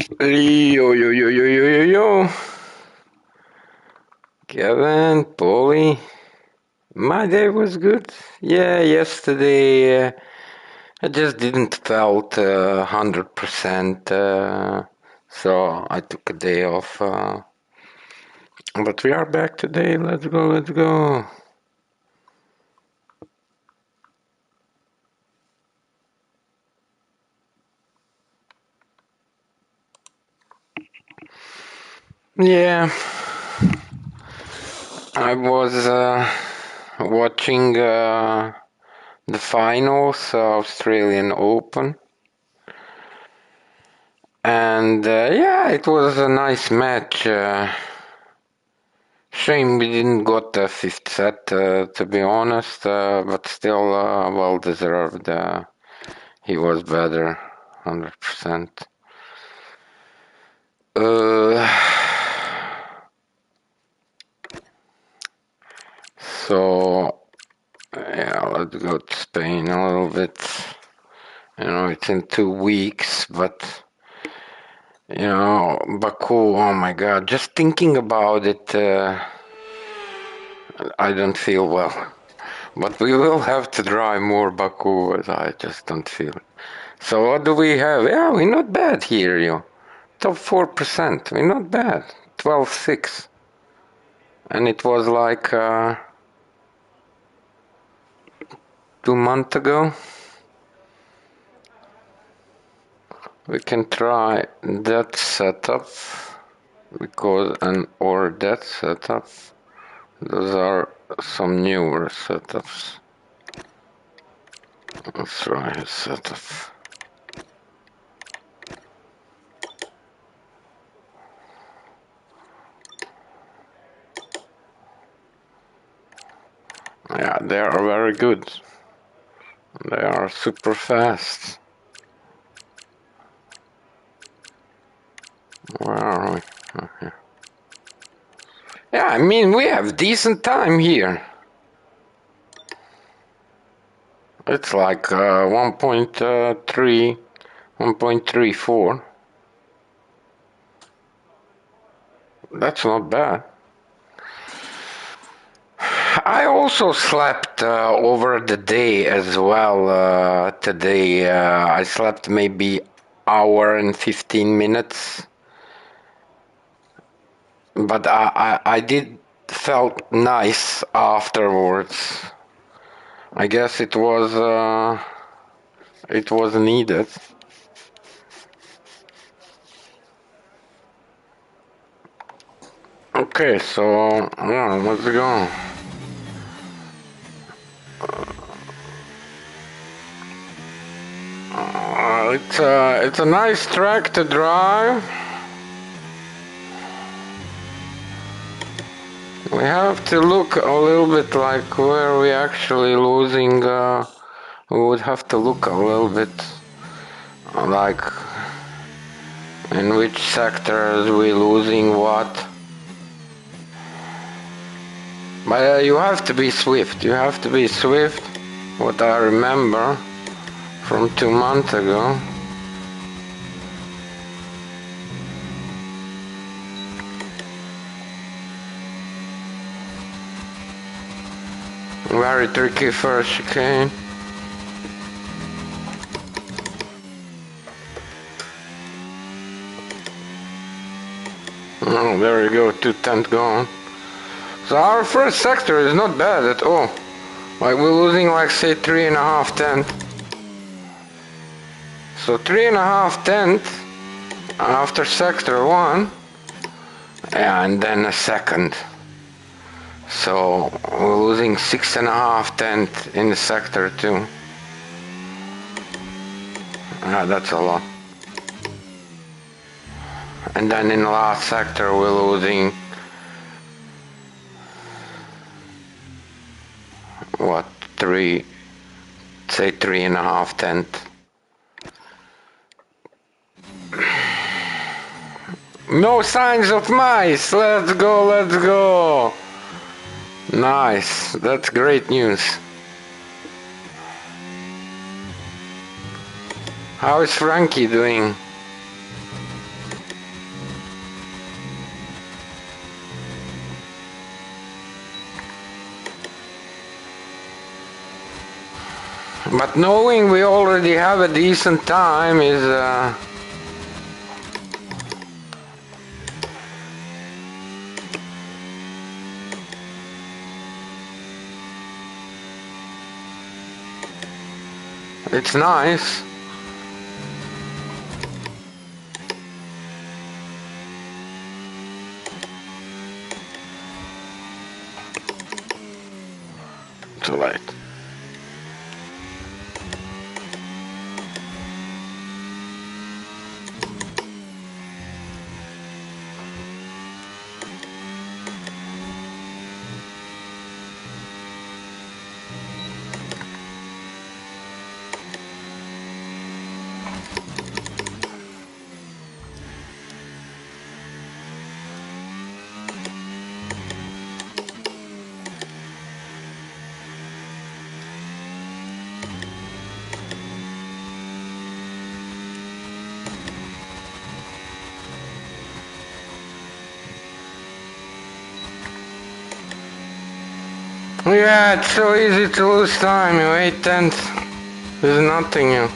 Yo, yo, yo, yo, yo, yo, yo. Kevin, Polly. My day was good. Yeah, yesterday I just didn't felt 100%. So I took a day off. But we are back today. Let's go, let's go. Yeah, I was watching the finals, Australian Open. And yeah, it was a nice match. Shame we didn't got the fifth set, to be honest, but still well deserved. He was better, 100%. Uh, so yeah, let's go to Spain a little bit. You know, it's in 2 weeks, but you know, Baku. Oh my God, just thinking about it, I don't feel well. But we will have to drive more Baku, as I just don't feel it. So what do we have? Yeah, we're not bad here, you. Top 4%. We're not bad. 12.6. And it was like 2 months ago. We can try that setup because or that setup. Those are some newer setups. Let's try a setup. Yeah, they are very good. They are super fast. Where are we? Okay. Yeah, I mean, we have decent time here. It's like 1.3, 1.34. That's not bad. I also slept over the day as well today. I slept maybe hour and 15 minutes. But I did felt nice afterwards. I guess it was needed. Okay, so yeah, let's go. It's a nice track to drive. We have to look a little bit like where we actually losing. We would have to look a little bit like in which sectors we losing what. But you have to be swift. You have to be swift. What I remember from 2 months ago. Very tricky first chicane. Oh, there we go, 2/10 gone. So our first sector is not bad at all. Like we're losing like say 3.5 tenths. So 3.5 tenths after sector 1. Yeah, and then a second. So we're losing 6.5 tenths in the sector 2. Yeah, that's a lot. And then in the last sector we're losing what, 3.5 tenths. No signs of mice. Let's go, let's go. Nice, that's great news. How is Frankie doing? But knowing we already have a decent time is it's nice. Too late. Yeah, it's so easy to lose time. You 8/10. There's nothing.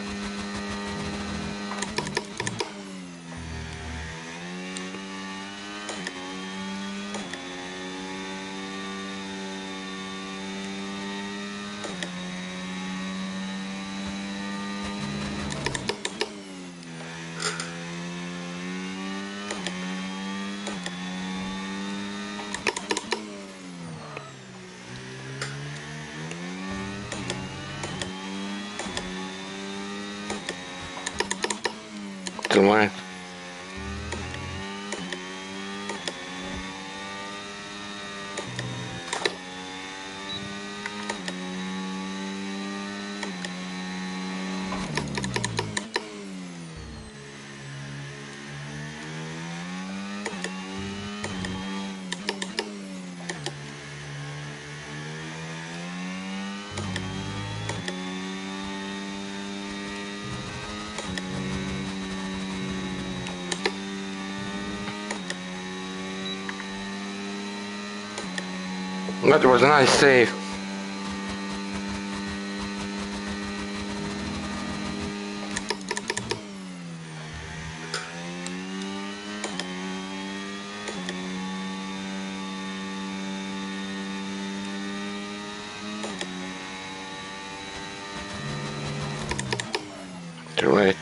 Too late. That was a nice save. Too late.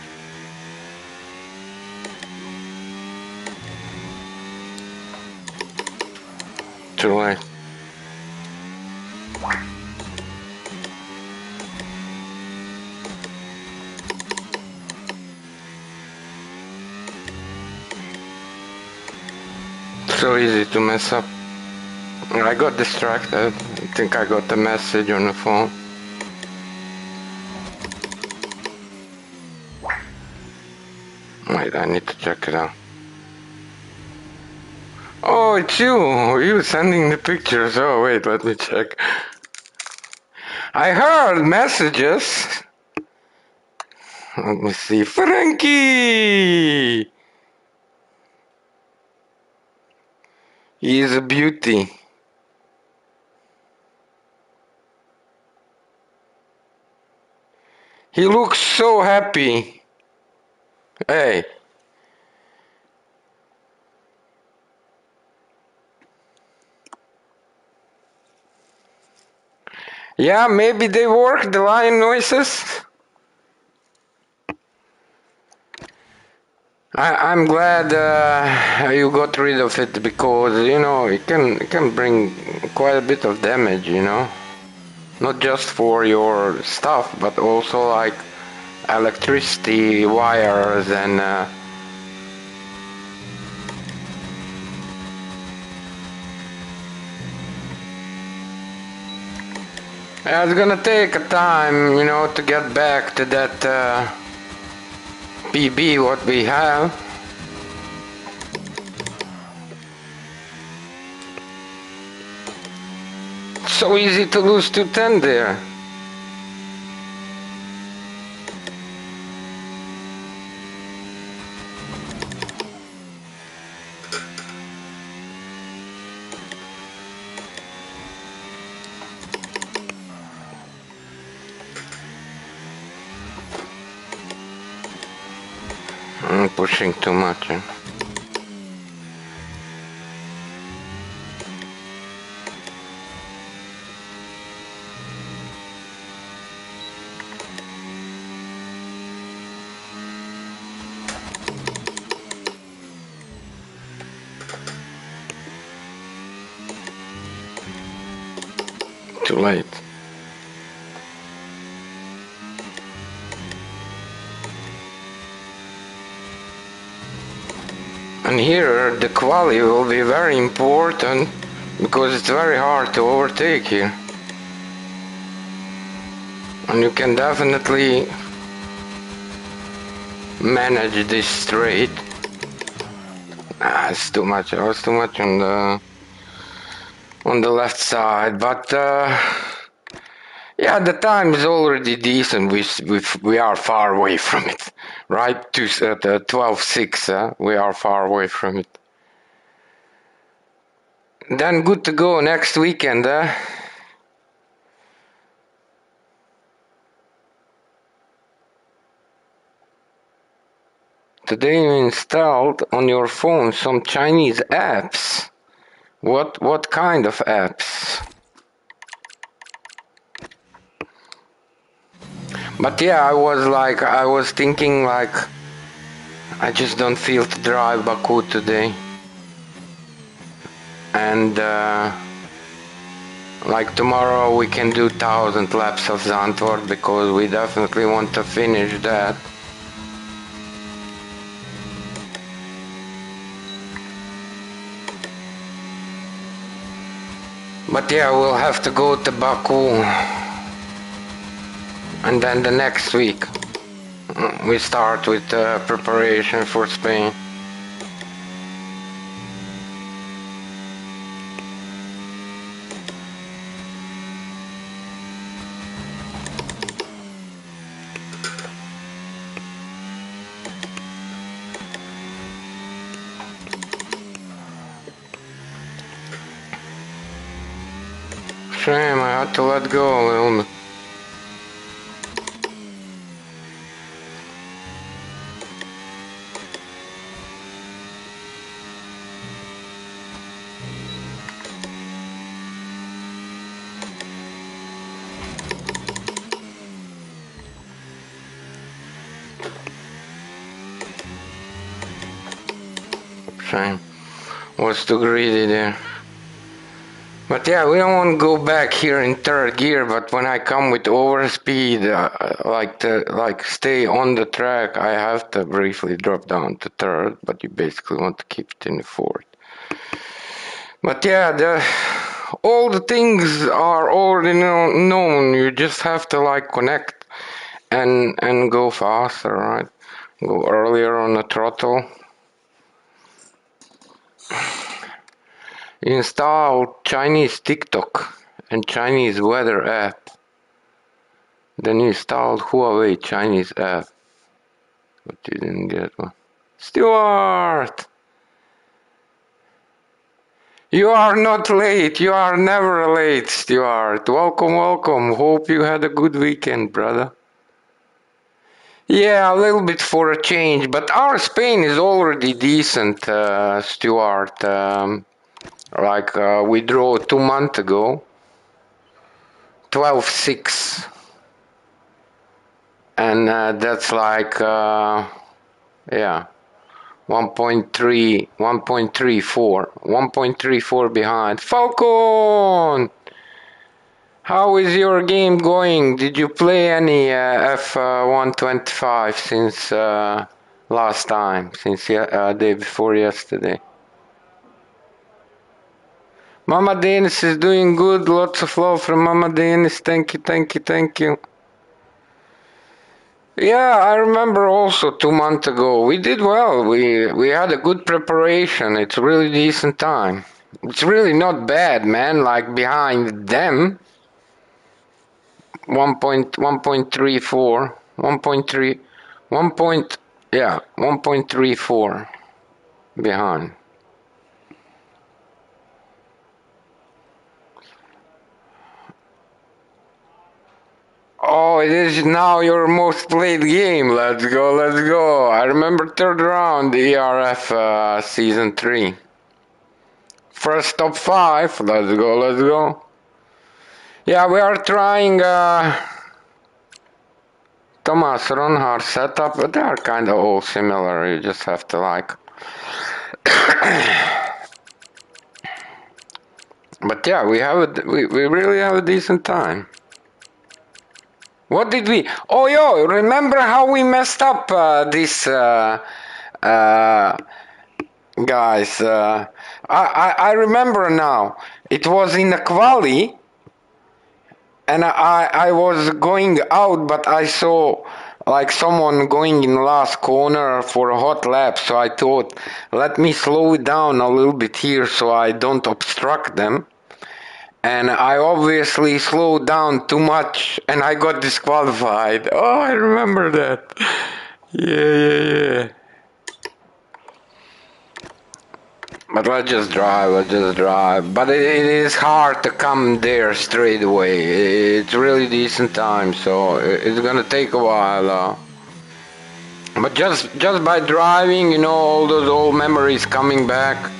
Too late. So easy to mess up. I got distracted. I think I got a message on the phone. Wait, I need to check it out. Oh, it's you! You sending the pictures. Oh, wait, let me check. I heard messages. Let me see. Frankie! He is a beauty. He looks so happy. Hey. Yeah, maybe they work, the lion noises. I'm glad you got rid of it because, you know, it can bring quite a bit of damage, you know. Not just for your stuff, but also like electricity wires and yeah, it's gonna take a time, you know, to get back to that PB what we have. So easy to lose 210 there. pushing too much. Eh? Too late. And here the quality will be very important because it's very hard to overtake here. And you can definitely manage this straight. It's too much. I was too much on the left side, but yeah, the time is already decent. We are far away from it, right? To 12:06, we are far away from it. Then good to go next weekend. Today you installed on your phone some Chinese apps. What kind of apps? But yeah, I was thinking like, I just don't feel to drive Baku today. And like tomorrow we can do 1,000 laps of Zandvoort because we definitely want to finish that. But yeah, we'll have to go to Baku. And then the next week we start with preparation for Spain. Shame, I had to let go a little bit. Shame. Was too greedy there. But yeah, we don't want to go back here in third gear, but when I come with overspeed, like stay on the track, I have to briefly drop down to third, but you basically want to keep it in the fourth. But yeah, all the things are already known. You just have to like connect and go faster, right? Go earlier on the throttle. Install Chinese TikTok and Chinese weather app. Then installed Huawei Chinese app. But you didn't get one. Stuart! You are not late. You are never late, Stuart. Welcome, welcome. Hope you had a good weekend, brother. Yeah, a little bit for a change, but our Spain is already decent, Stuart. We drew 2 months ago. 12-6. And that's yeah, 1.3, 1.34 behind. Falcon! How is your game going? Did you play any F125 since last time, since day before yesterday? Mama Dennis is doing good. Lots of love from Mama Dennis. Thank you, thank you, thank you. Yeah, I remember also 2 months ago. We did well. We had a good preparation. It's a really decent time. It's really not bad, man. Like behind them, 1.34, 1.3, 1. Yeah, 1.34 behind. Oh, it is now your most played game. Let's go, let's go. I remember third round, ERF season 3. First top 5. Let's go, let's go. Yeah, we are trying Thomas Ronhard setup, but they are kind of all similar. You just have to like. But yeah, we really have a decent time. What did we? Oh, yo! Remember how we messed up this, guys? I remember now. It was in a quali, and I was going out, but I saw like someone going in last corner for a hot lap. So I thought, let me slow it down a little bit here, so I don't obstruct them. And I obviously slowed down too much and I got disqualified. Oh, I remember that. Yeah. But let's just drive. But it is hard to come there straight away. It's really decent time, so it's gonna take a while. But just by driving, you know, all those old memories coming back.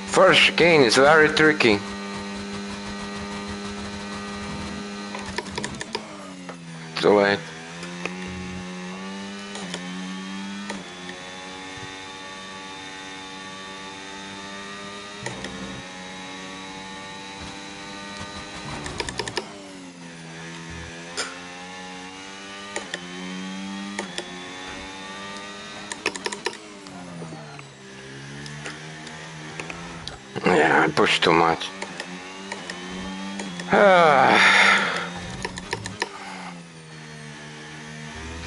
First chicane is very tricky. Too late. Yeah, I pushed too much.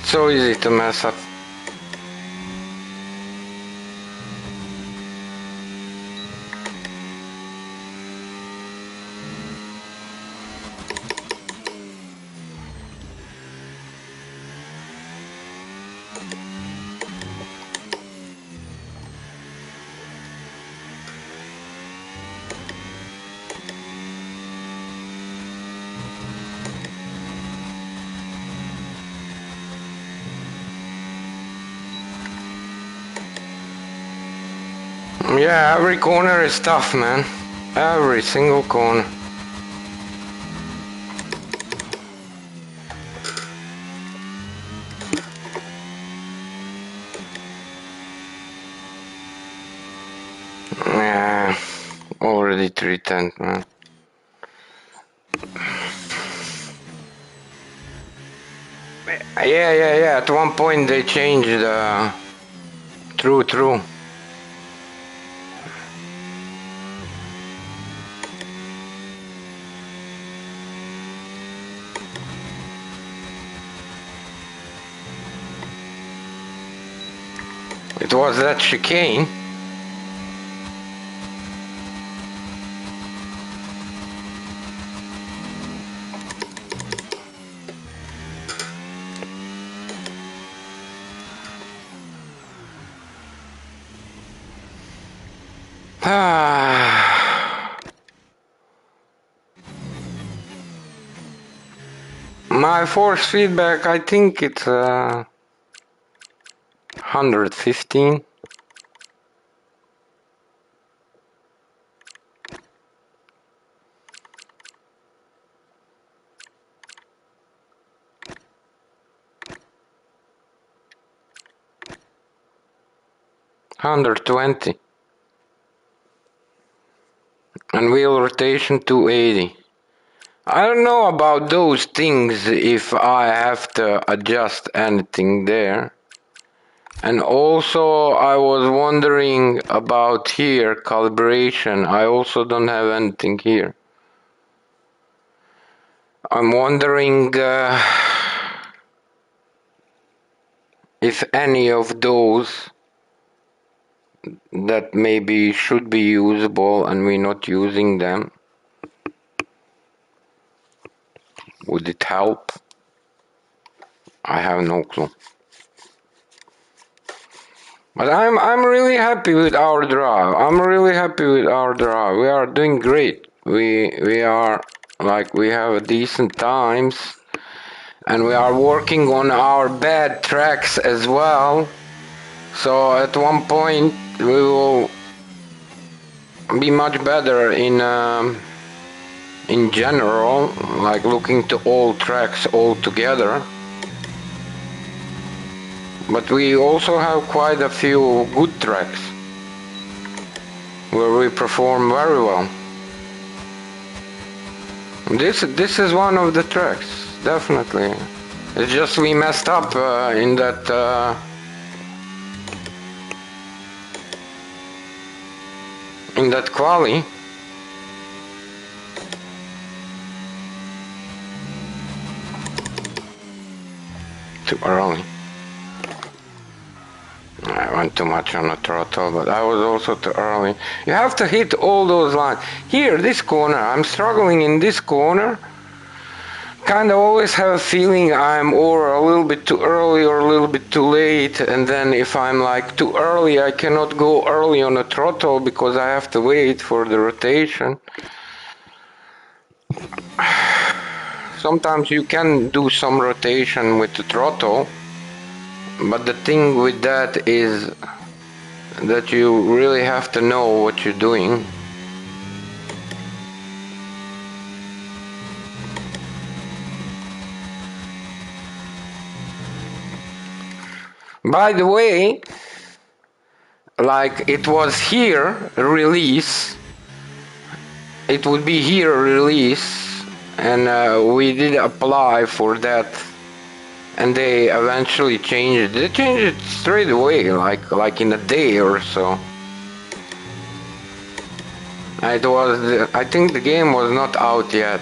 So easy to mess up. Yeah, every corner is tough, man. Every single corner. Yeah, already 310, man. Yeah. At one point they changed. True. It was that chicane. My force feedback, I think it's 115. $120. And wheel rotation 280. I don't know about those things if I have to adjust anything there. And also I was wondering about here, calibration. I also don't have anything here. I'm wondering if any of those that maybe should be usable and we're not using them. Would it help? I have no clue. But I'm really happy with our drive. I'm really happy with our drive. We are doing great. We are like we have decent times, and we are working on our bad tracks as well. So at one point we will be much better in general, like looking to all tracks all together. But we also have quite a few good tracks where we perform very well. This is one of the tracks, definitely. It's just we messed up in that quali. Too early. I went too much on the throttle, but I was also too early. You have to hit all those lines. Here, this corner, I'm struggling in this corner. Kind of always have a feeling I'm or a little bit too early or a little bit too late, and then if I'm like too early, I cannot go early on the throttle because I have to wait for the rotation. Sometimes you can do some rotation with the throttle, but the thing with that is that you really have to know what you're doing. By the way, like it was here release, it would be here release, and we did apply for that, and they eventually changed it. They changed it straight away, like in a day or so. It was, I think the game was not out yet.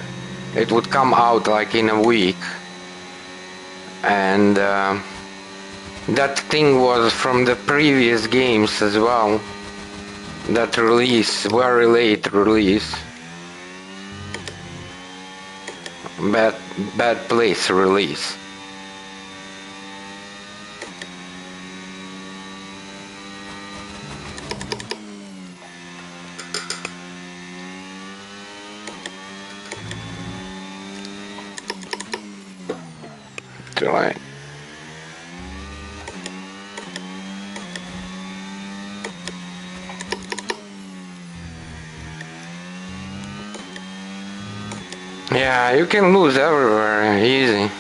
It would come out like in a week, and that thing was from the previous games as well. That release, very late release. Bad, bad place release. Too late. Yeah, you can lose everywhere, easy.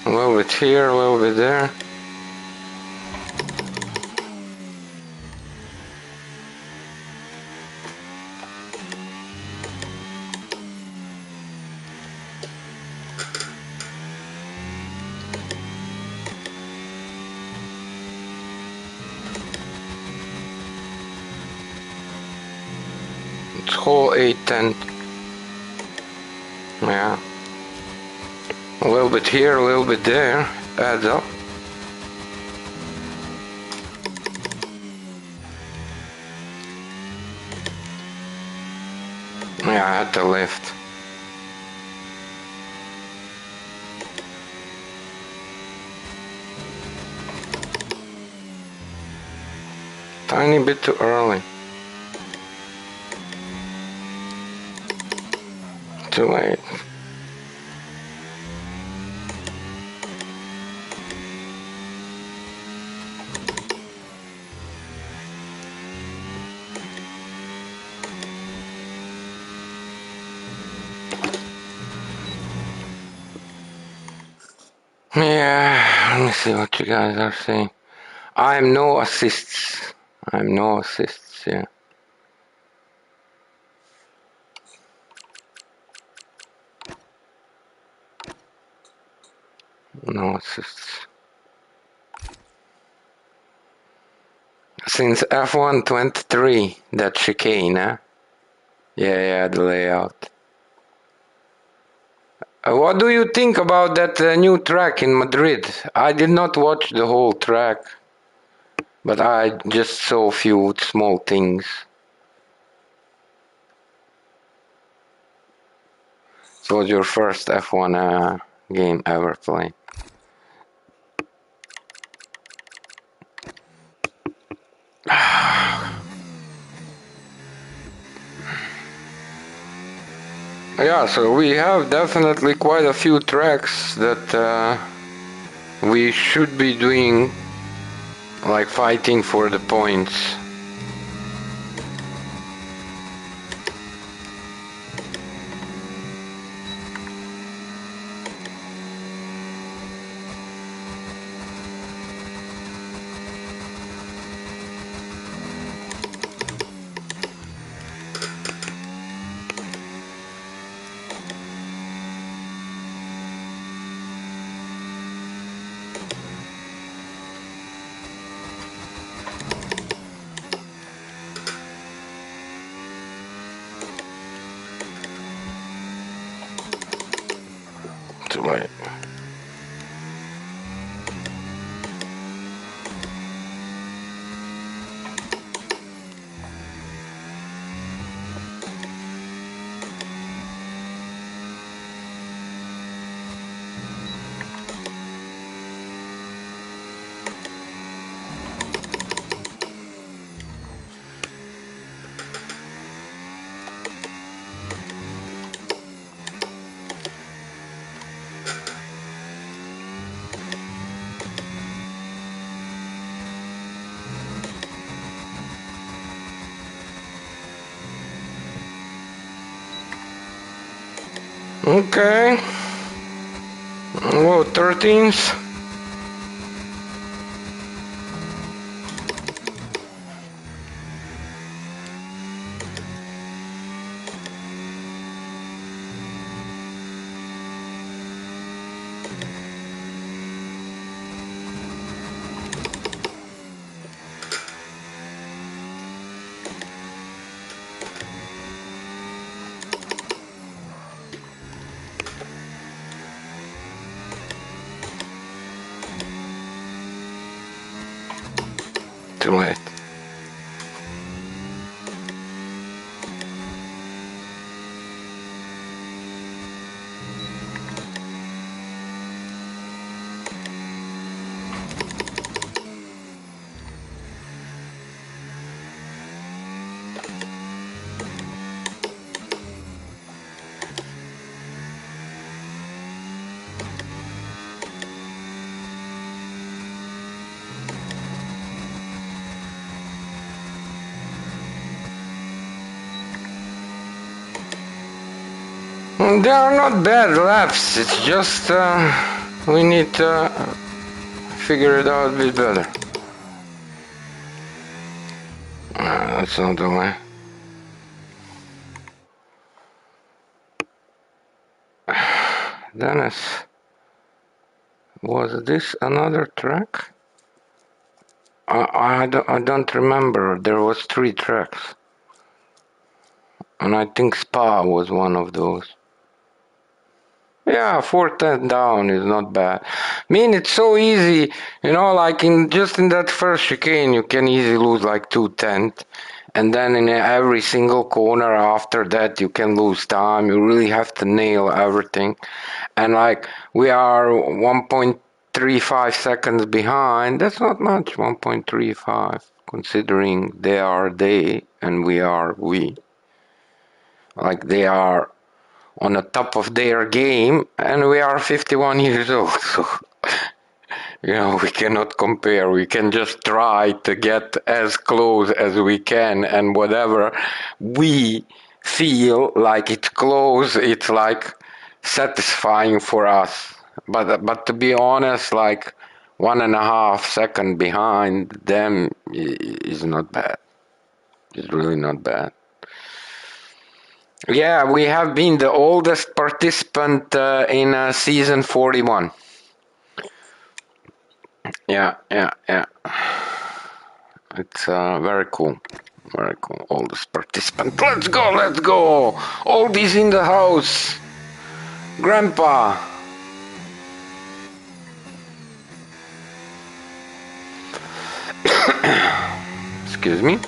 A little bit here, a little bit there. It's hole 8, 10. Yeah. A little bit here, a little bit there. Adds up. Yeah, I had to lift. Tiny bit too early. Too late. Yeah, let me see what you guys are saying. I'm no assists. I'm no assists, yeah. No assists. Since F123, that chicane, huh? Yeah, the layout. What do you think about that new track in Madrid? I did not watch the whole track, but I just saw a few small things. It was your first F1 game ever played. Yeah, so we have definitely quite a few tracks that we should be doing, like fighting for the points. Too late. Okay. Well, 13th. Too late. They are not bad laps, it's just we need to figure it out a bit better. That's not the way. Dennis, was this another track? I don't remember. There was 3 tracks. And I think Spa was one of those. Yeah, 4/10 down is not bad. I mean, it's so easy, like in that first chicane, you can easily lose like 2/10, and then in every single corner after that, you can lose time. You really have to nail everything, and like we are 1.35 seconds behind. That's not much, 1.35, considering they are they and we are we. Like they are on the top of their game, and we are 51 years old. So, we cannot compare. We can just try to get as close as we can, and whatever we feel like it's close, it's like satisfying for us. But to be honest, like 1.5 seconds behind them is not bad. It's really not bad. Yeah, we have been the oldest participant in season 41. Yeah, yeah, yeah. It's very cool. Very cool. Oldest participant. Let's go, let's go. Oldies in the house. Grandpa. Excuse me.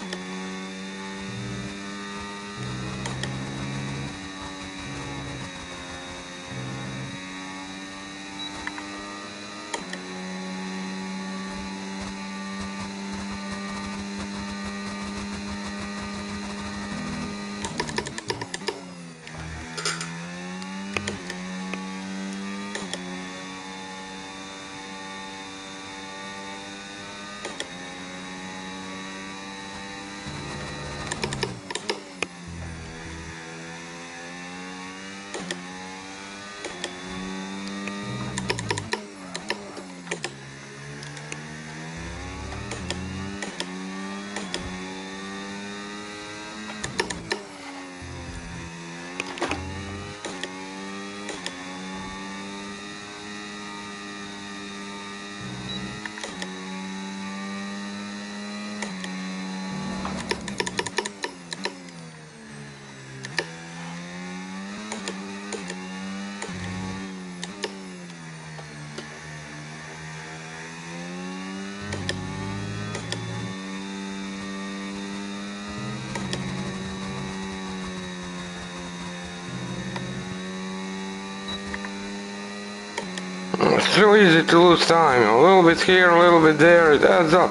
It's so easy to lose time. A little bit here, a little bit there, it adds up.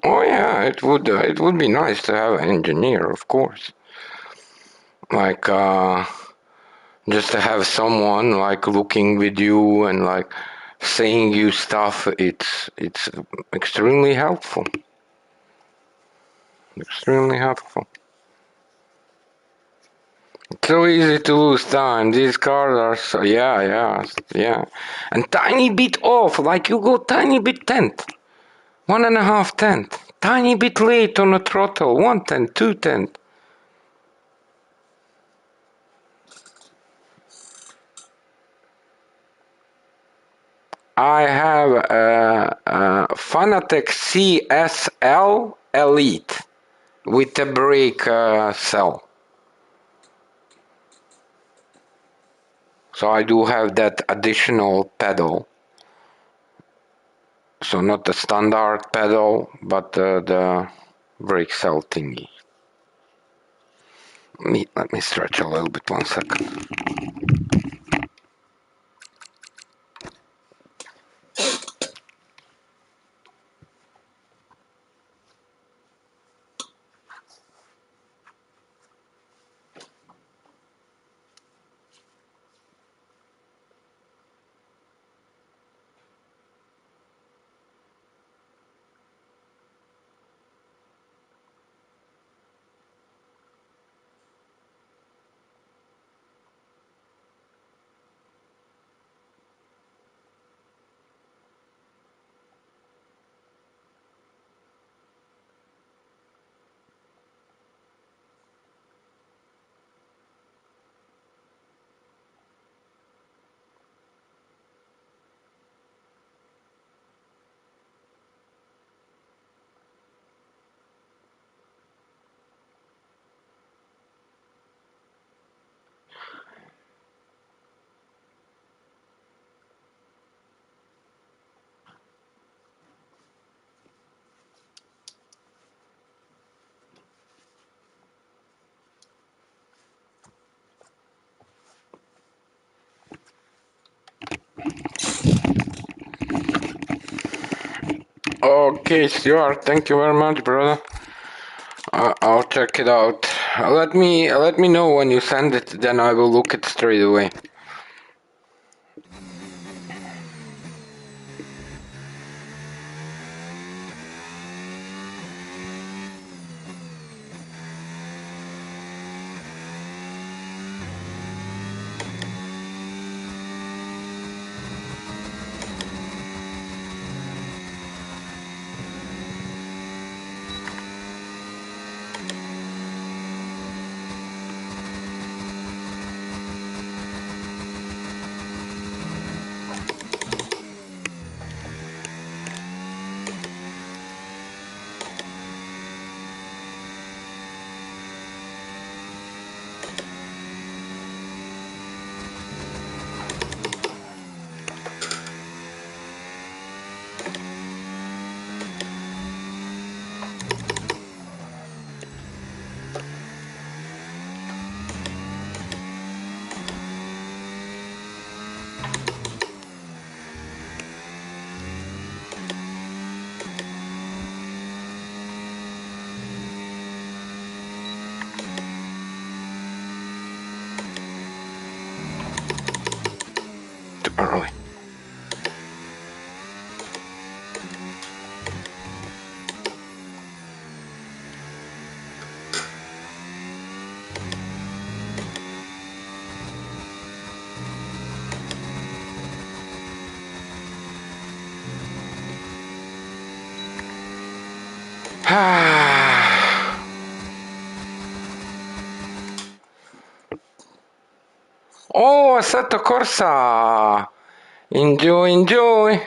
Oh yeah, it would be nice to have an engineer, of course. Like just to have someone like looking with you and like saying you stuff. It's extremely helpful. Extremely helpful. It's so easy to lose time. These cars are so yeah, and tiny bit off. Like you go tiny bit tenth, 1.5 tenth, tiny bit late on a throttle, 1 tenth, 2 tenth. I have a Fanatec CSL Elite with a brake cell. So I do have that additional pedal. So not the standard pedal, but the brake cell thingy. Let me stretch a little bit, 1 second. Okay, Stuart, thank you very much, brother. I'll check it out. Let me know when you send it, then I will look it straight away. Too early. Oh, Assetto Corsa! Enjoy, enjoy!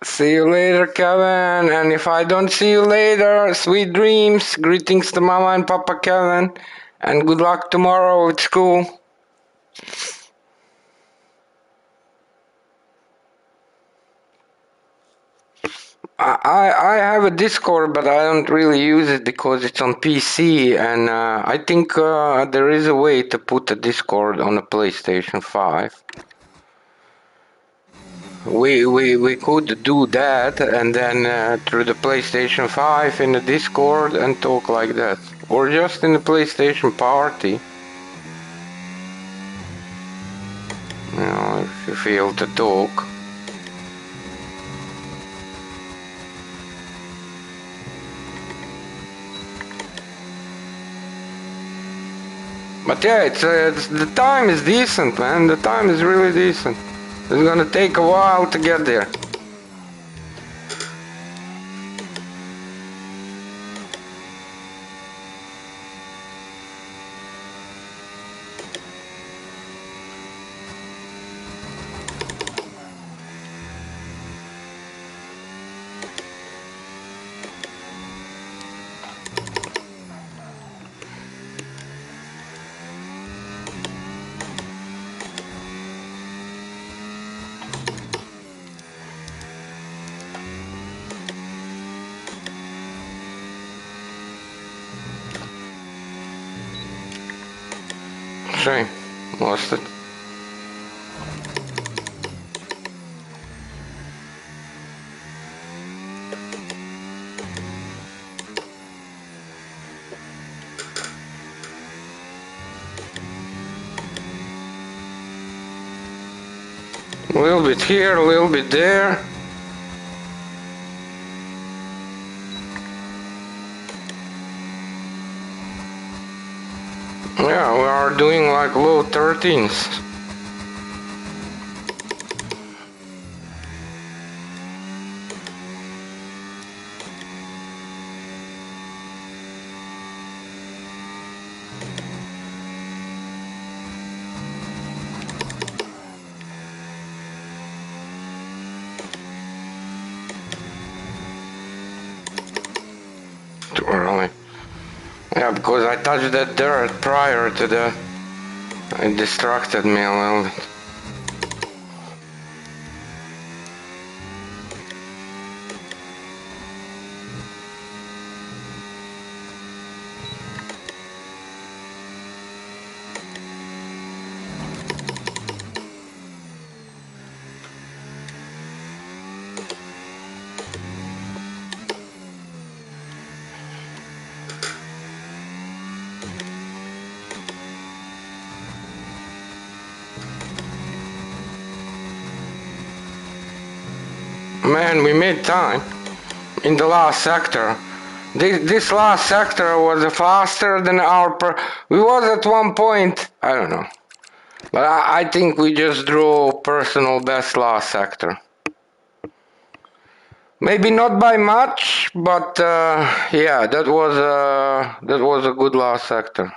See you later, Kevin. And if I don't see you later, sweet dreams. Greetings to Mama and Papa Kevin. And good luck tomorrow at school. I have a Discord, but I don't really use it because it's on PC, and I think there is a way to put a Discord on a PlayStation 5. We could do that, and then through the PlayStation 5 in the Discord and talk like that. Or just in the PlayStation party. You know, if you feel to talk. But yeah, it's the time is decent, man. The time is really decent. It's gonna take a while to get there. Shame. Lost it. A little bit here, a little bit there. Yeah, we are doing like low 13s. Too early. Yeah, because I touched that dirt prior to the... It distracted me a little bit. Man, we made time in the last sector. This last sector was faster than our we was at one point, I don't know. But I think we just drew personal best last sector. Maybe not by much, but yeah, that was a good last sector.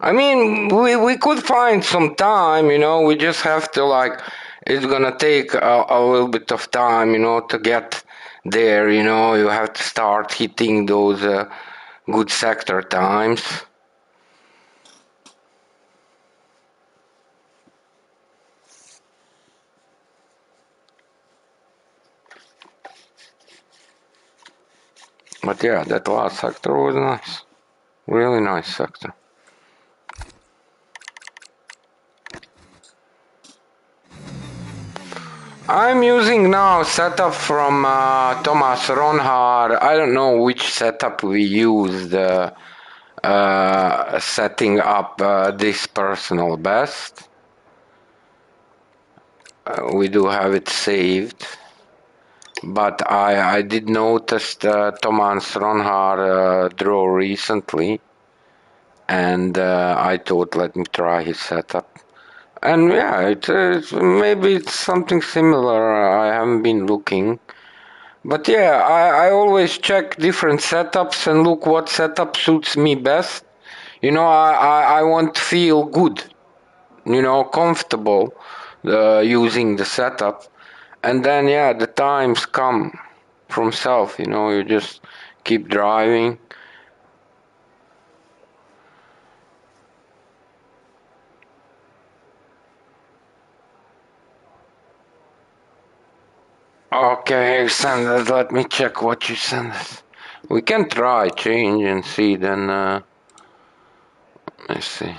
I mean, we could find some time, you know. We just have to like, it's gonna take a little bit of time, you know, to get there. You know, you have to start hitting those good sector times. But yeah, that last sector was nice, really nice sector. I'm using now setup from Thomas Ronhard. I don't know which setup we used setting up this personal best. We do have it saved, but I did notice Thomas Ronhard draw recently, and I thought let me try his setup. And yeah, maybe it's something similar. I haven't been looking. But yeah, I always check different setups and look what setup suits me best. I want to feel good, comfortable using the setup. And then, yeah, the times come from self, you just keep driving. Okay, send us. Let me check what you send us. We can try change and see. Then let's see.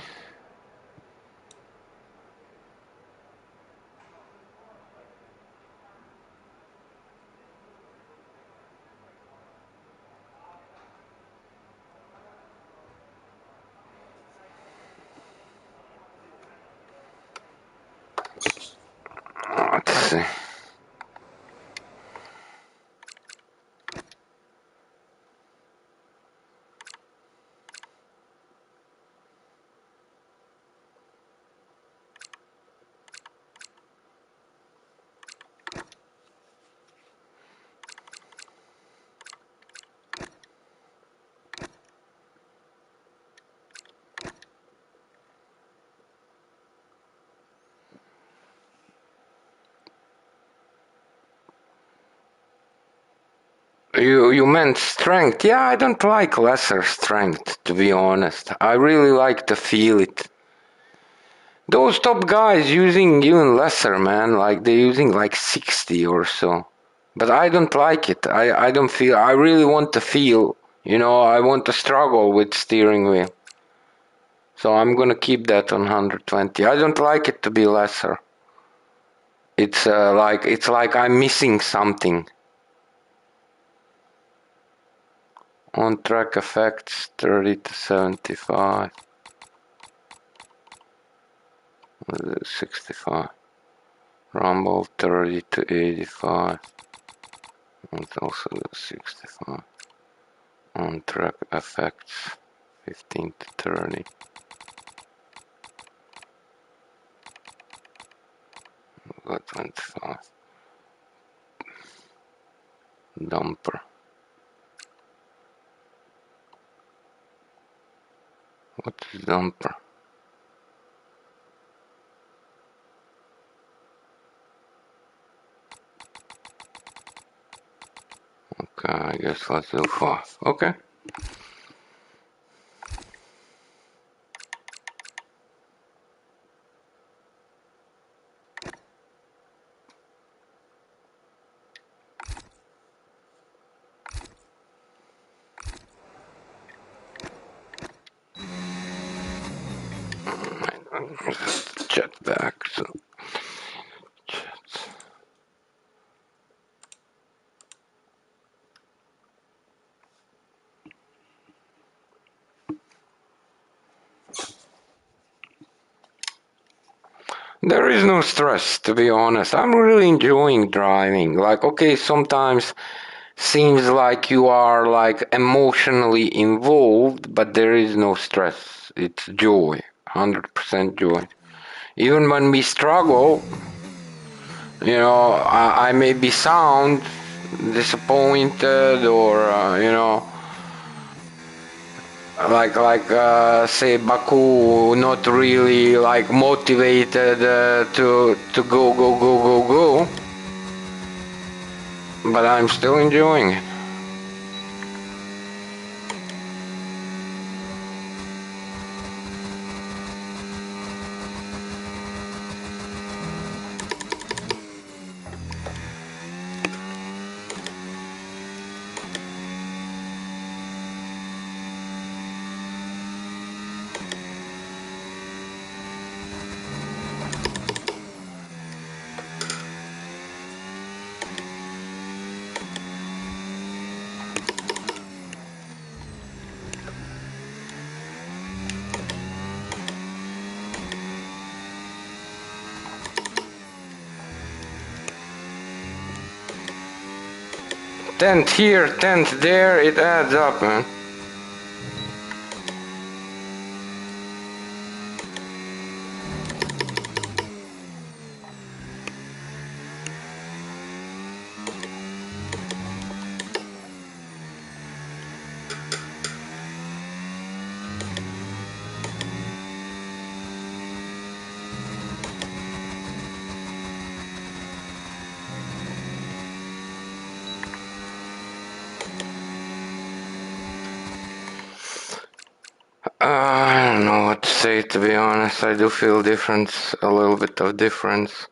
Let's see. You meant strength? Yeah, I don't like lesser strength, to be honest. I really like to feel it. Those top guys using even lesser, man. Like they're using like 60 or so. But I don't like it. I don't feel. I really want to feel. I want to struggle with steering wheel. So I'm gonna keep that on 120. I don't like it to be lesser. It's like I'm missing something. On track effects 30 to 75. 65. Rumble 30 to 85. And also 65. On track effects 15 to 30. Got 25. Dumper. What is dumper? Okay, I guess let's do 5. Okay. Chat back. So chat. There is no stress, to be honest. I'm really enjoying driving. Like, okay, sometimes seems like you are like emotionally involved, but there is no stress. It's joy, 100% joy. Even when we struggle, I may be sound disappointed or say Baku not really like motivated to go, but I'm still enjoying it. Tenth here, tenth there, it adds up, man. say, to be honest. I do feel difference, a little bit of difference.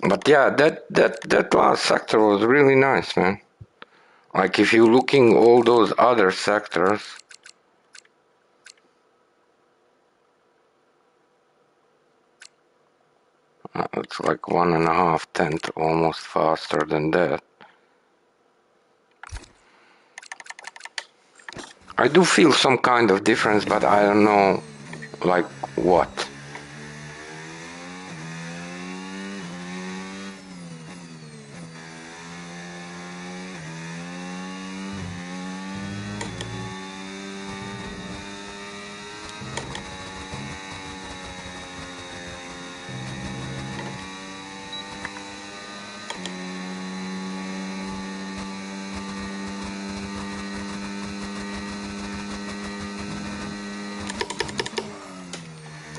But yeah, that last sector was really nice, man. Like if you're looking all those other sectors, it's like 1.5 tenths almost faster than that. I do feel some kind of difference, but I don't know, like what.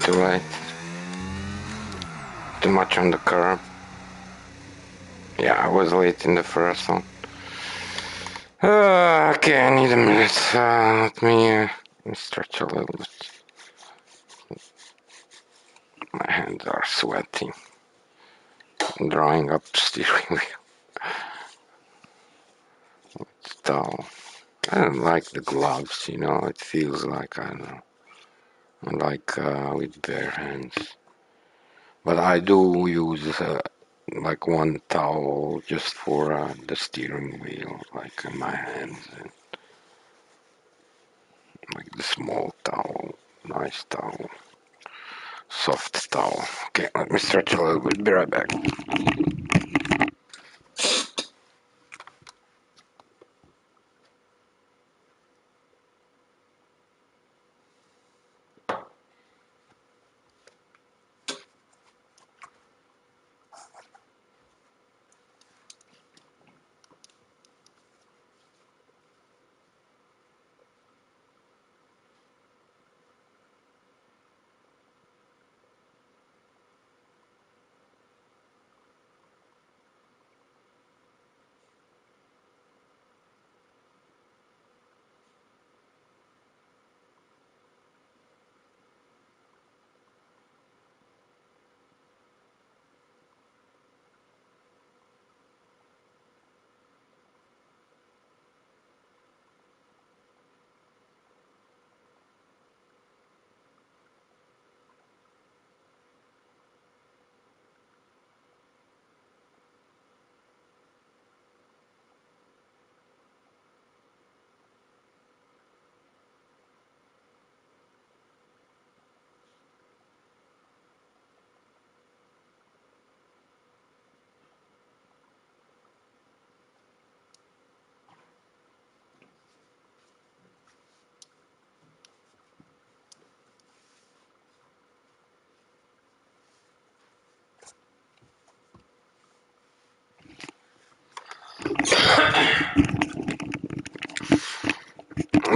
Too late. Too much on the curb. Yeah, I was late in the first one. Okay, I need a minute. Let me stretch a little bit. My hands are sweaty. Drying up steering wheel. Towel. I don't like the gloves, you know, it feels like, I don't know, like with bare hands. But I do use like one towel just for the steering wheel, like in my hands, and like the small towel, nice towel, soft towel. Okay, let me stretch a little bit, be right back.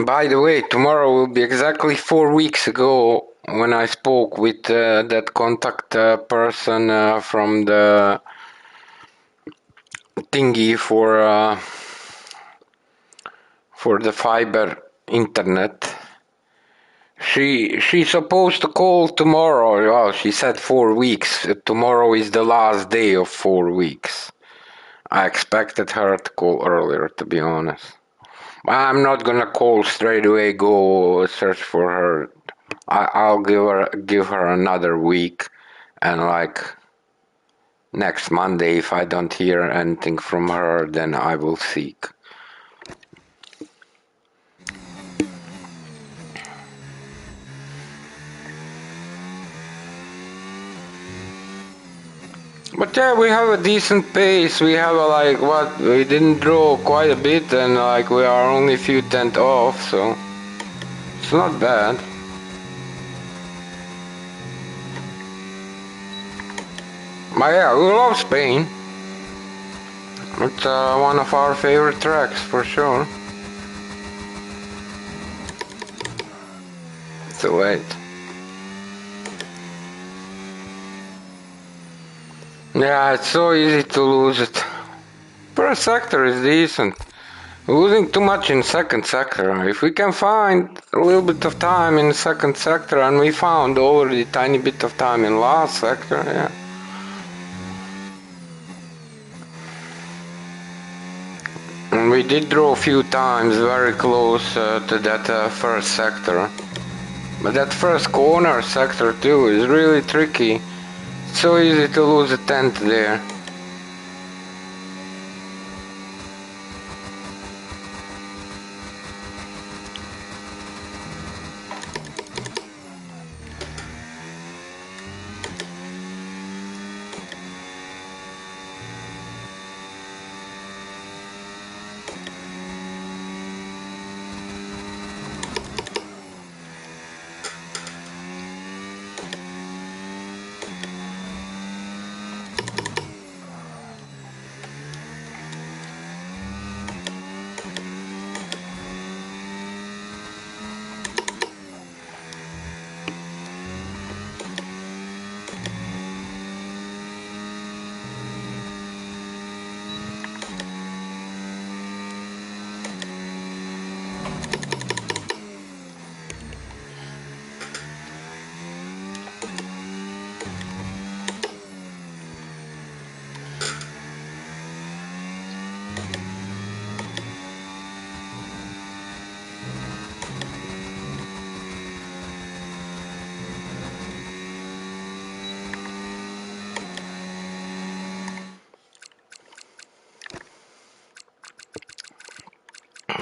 By the way, tomorrow will be exactly 4 weeks ago when I spoke with that contact person from the thingy for the fiber internet. She's supposed to call tomorrow. Well, she said 4 weeks. Tomorrow is the last day of 4 weeks. I expected her to call earlier, to be honest. I'm not gonna call straight away, go search for her. I'll give her another week, and like next Monday, if I don't hear anything from her, then I will seek. But yeah, we have a decent pace. We have a, like what, we didn't draw quite a bit, and like we are only a few tenths off, so it's not bad. But yeah, we love Spain. It's one of our favorite tracks for sure. So wait. Yeah, it's so easy to lose it. Per sector is decent. Losing too much in second sector. If we can find a little bit of time in second sector, and we found already tiny bit of time in last sector, yeah. And we did draw a few times very close to that first sector. But that first corner sector too is really tricky. It's so easy to lose a tenth there.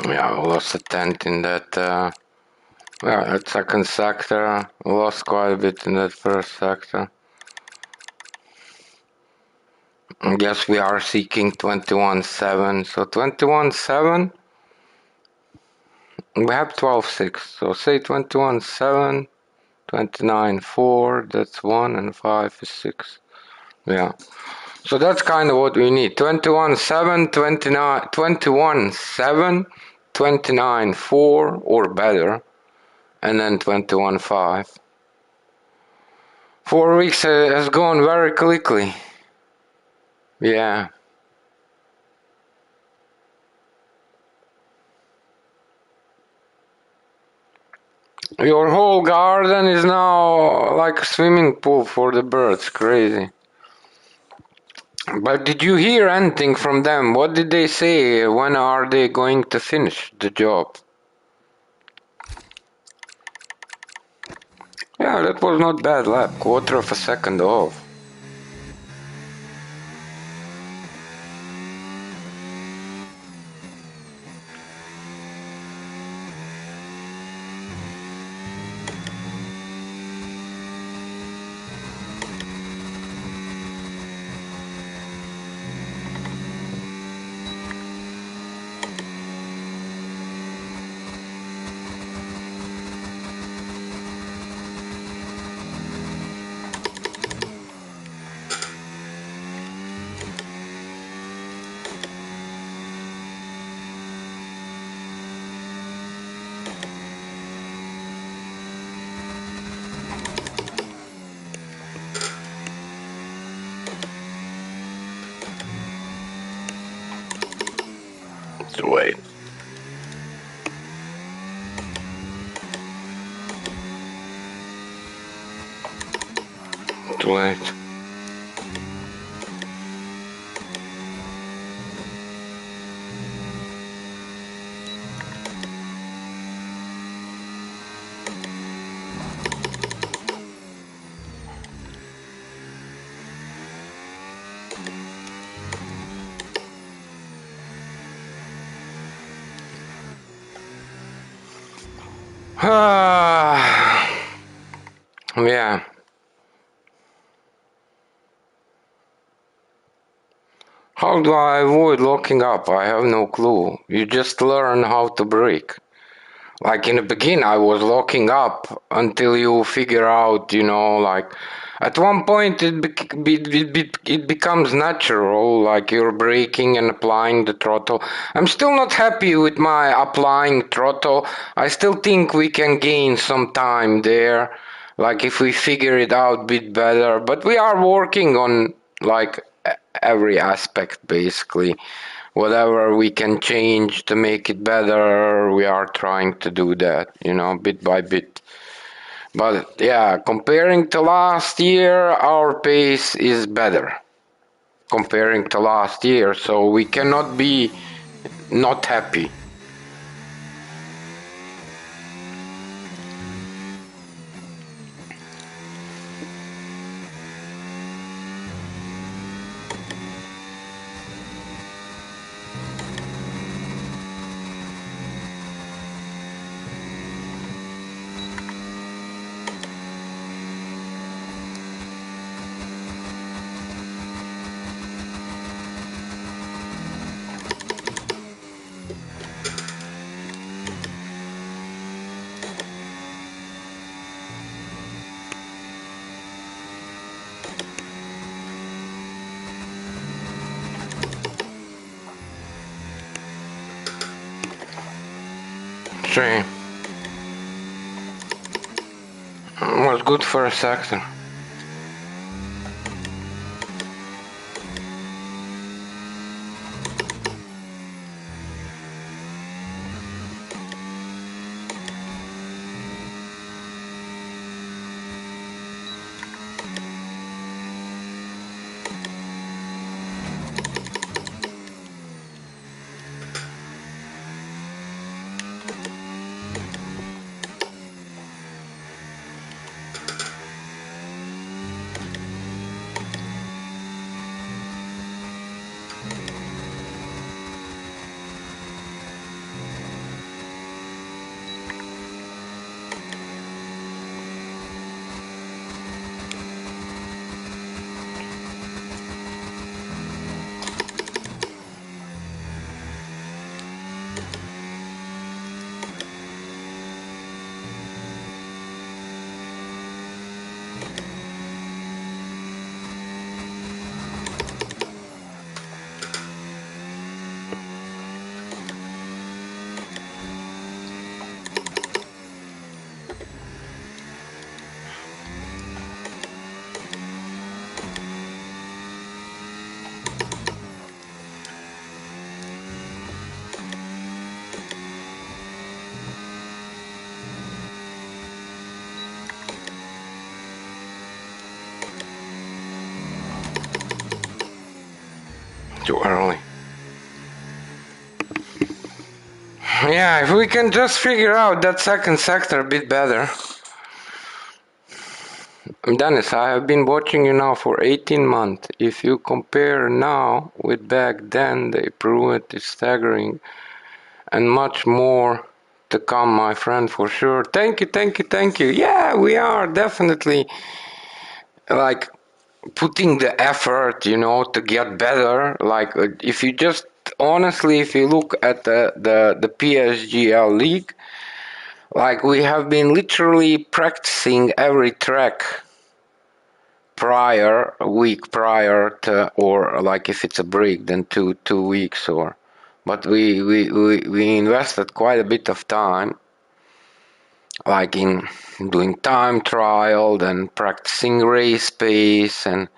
Yeah, we lost a tenth in that. Well, that second sector. We lost quite a bit in that first sector. I guess we are seeking 21.7. So 21.7. We have 12.6. So say 21.7. 29.4. That's 1 and 5 is 6. Yeah. So that's kind of what we need. 21.7, 29, 21.7, 29.4 or better. And then 21.5. 4 weeks has gone very quickly. Yeah. Your whole garden is now like a swimming pool for the birds. Crazy. But did you hear anything from them? What did they say? When are they going to finish the job? Yeah, that was not bad lap. Quarter of a second off. Too late. Too late. Yeah. How do I avoid locking up? I have no clue. You just learn how to brake. Like in the beginning, I was locking up until you figure out, like at one point it becomes natural, like you're braking and applying the throttle. I'm still not happy with my applying throttle. I still think we can gain some time there, like if we figure it out a bit better. But we are working on like every aspect basically. whatever we can change to make it better, we are trying to do that, bit by bit. But yeah, comparing to last year, our pace is better comparing to last year, so we cannot be not happy. Sure. Was good for a sector. Too early. Yeah, if we can just figure out that second sector a bit better. Dennis, I have been watching you now for 18 months. If you compare now with back then, the improvement is staggering and much more to come, my friend, for sure. Thank you, thank you, thank you. Yeah, we are definitely like putting the effort, to get better. Like if you just honestly, if you look at the PSGL league, like we have been literally practicing every track a week prior to, or like if it's a break, then two weeks, or. But we invested quite a bit of time, like in doing time trial, then practicing race pace and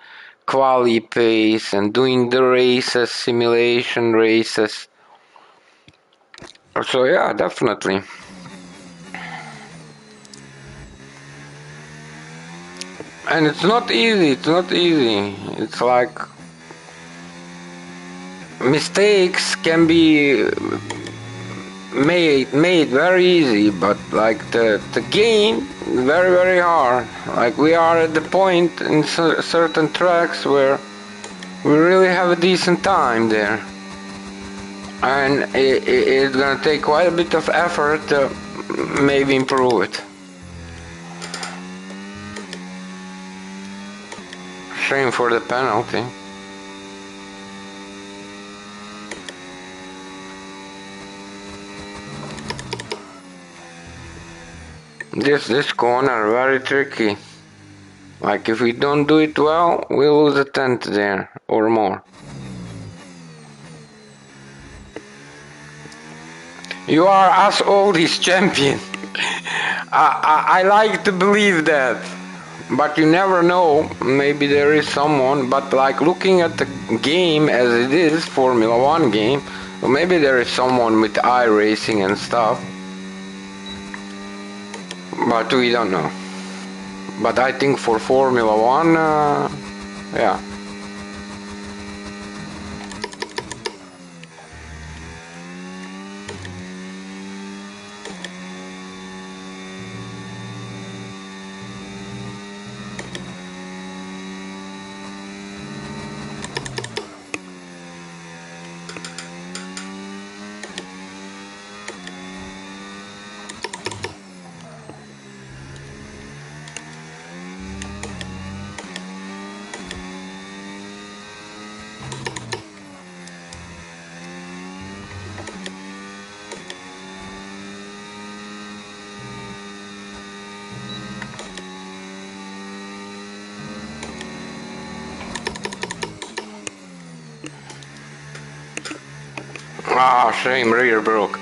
quali pace, and doing the races, simulation races. So yeah, definitely. And it's not easy. It's not easy. It's like mistakes can be made very easy, but like the gain very hard. Like we are at the point in certain tracks where we really have a decent time there, and it's gonna take quite a bit of effort to maybe improve it. Shame for the penalty. This corner very tricky. Like if we don't do it well, we lose a tenth there or more. You are as old as champion. I like to believe that. But you never know, maybe there is someone, but like looking at the game as it is, Formula 1 game, maybe there is someone with iRacing and stuff, but we don't know. But I think for Formula 1, yeah. Ah, shame, rear broke.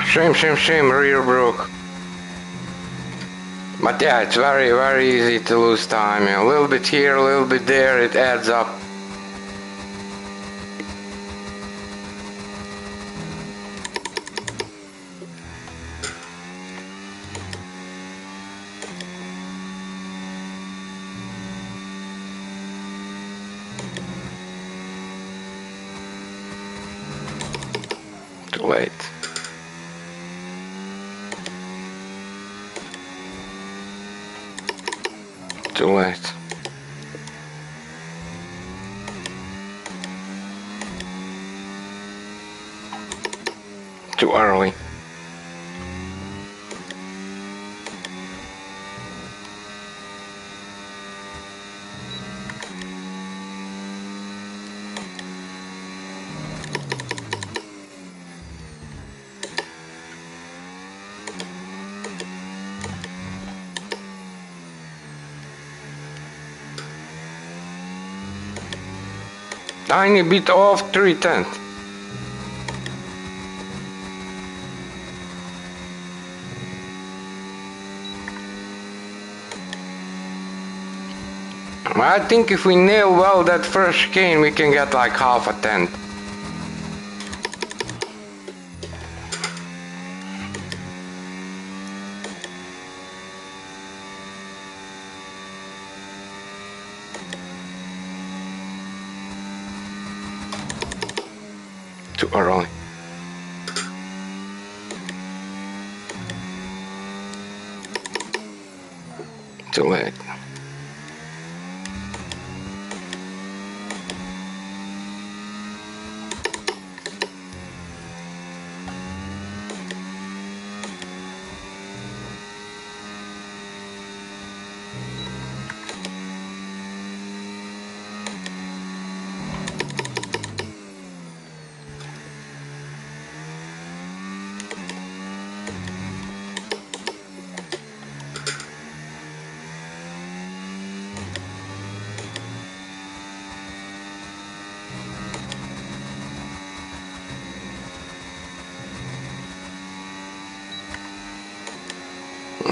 Shame, rear broke. But yeah, it's very, very easy to lose time. A little bit here, a little bit there, it adds up. Too late. Too late. Too early. Tiny bit off 3/10. I think if we nail well that first chicane, we can get like half a tenth. Too early. Too late.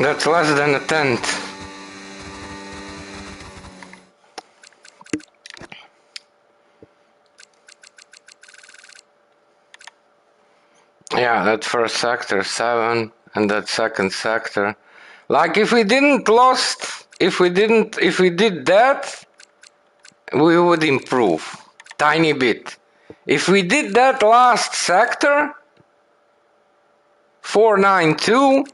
That's less than a tenth. Yeah, that first sector 7 and that second sector. Like if we did that, we would improve. Tiny bit. If we did that last sector, 492,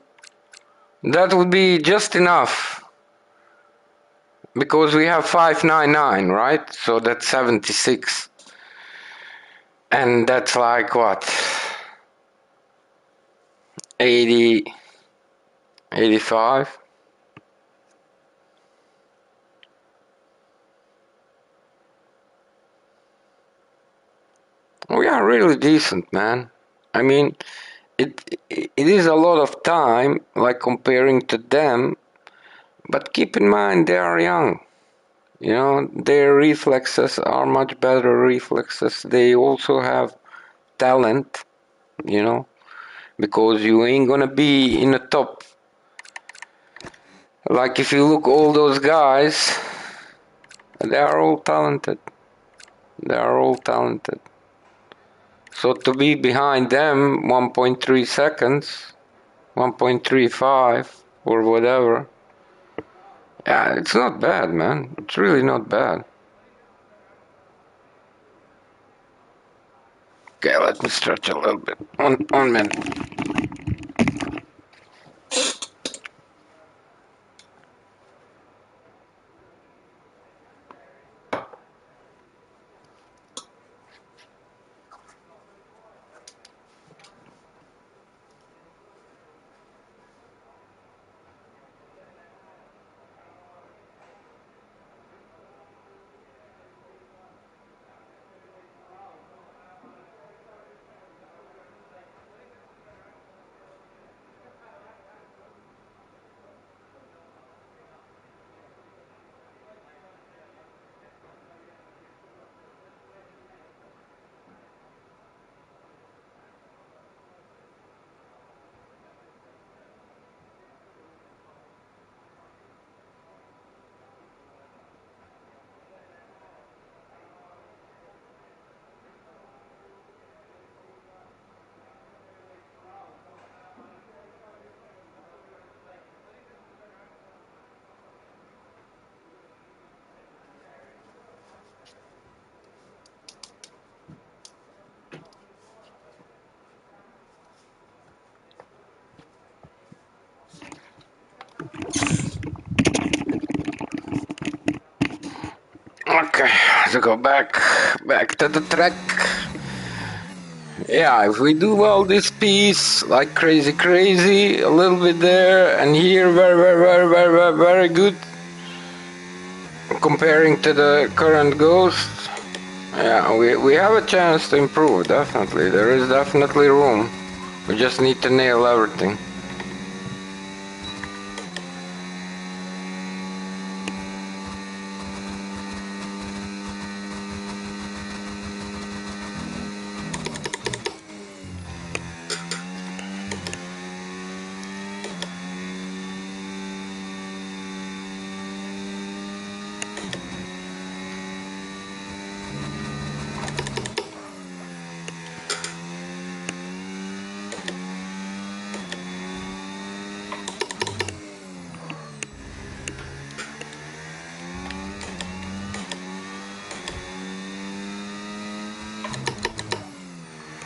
that would be just enough. Because we have 599, right? So that's 76. And that's like what? 80, 85? We are really decent, man. I mean, it is a lot of time, like comparing to them, but keep in mind they are young. You know, their reflexes are much better reflexes. They also have talent, you know, because you ain't gonna be in the top. Like if you look all those guys, they are all talented. They are all talented. So to be behind them 1.3 seconds, 1.35 or whatever, yeah, it's not bad, man. It's really not bad. Okay, let me stretch a little bit. One minute. Okay, so go back to the track. Yeah, if we do well this piece, like crazy, a little bit there and here, very good. Comparing to the current Ghost, yeah, we have a chance to improve, definitely. There is definitely room. We just need to nail everything.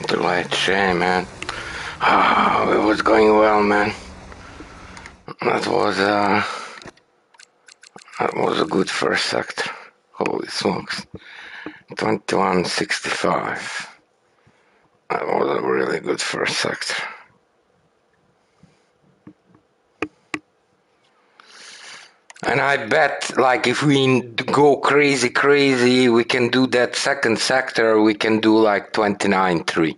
The light shame, man. Ah, it was going well, man. That was a good first sector. Holy smokes. 21.65. That was a really good first sector. And I bet, like, if we go crazy, we can do that second sector, we can do like 29.3.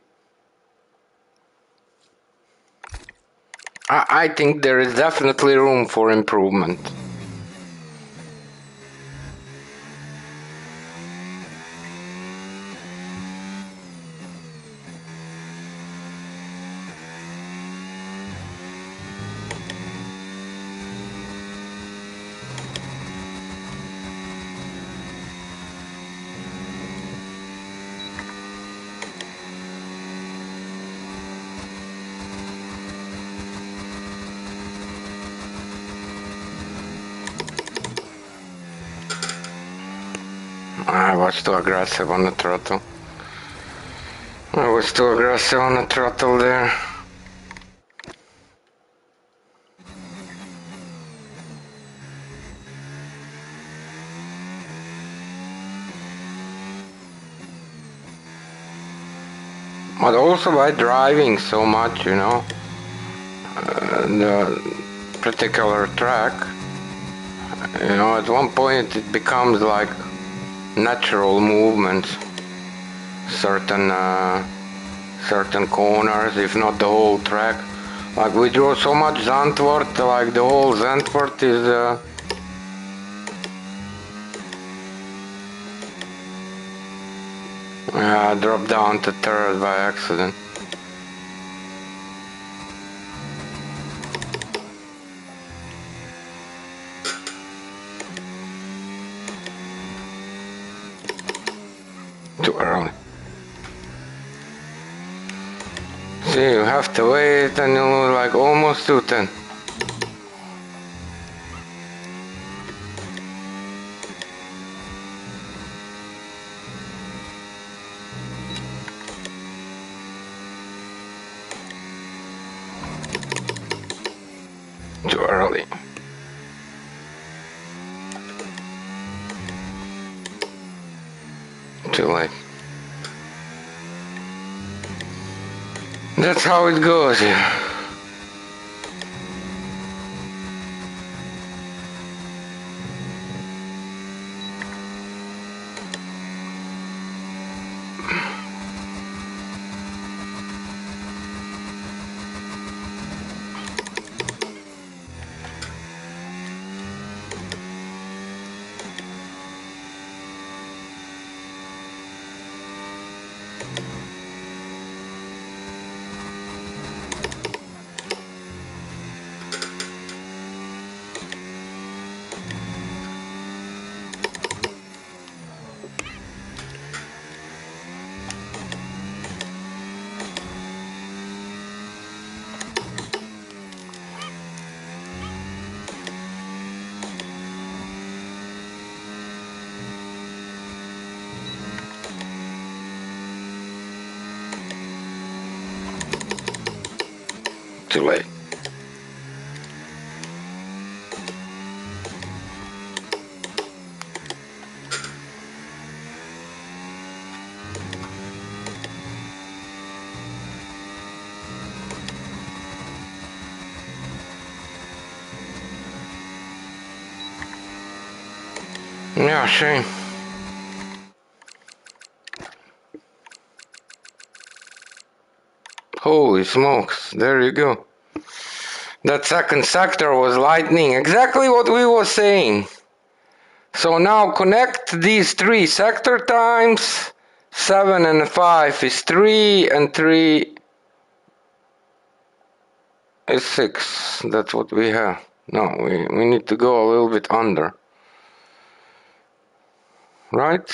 I think there is definitely room for improvement. I was too aggressive on the throttle. I was too aggressive on the throttle there. But also by driving so much, you know, the particular track, you know, at one point it becomes like natural movements. Certain corners, if not the whole track. Like we draw so much Zandvoort, like the whole Zandvoort is I dropped down to third by accident. Too early. See, you have to wait and you're like almost 210. Too early. Too late. That's how it goes here. Too late. Yeah, shame. Holy smokes, there you go. That second sector was lightning, exactly what we were saying. So now connect these three sector times. 7 and 5 is 3 and 3 is 6. That's what we have. No, we need to go a little bit under. Right?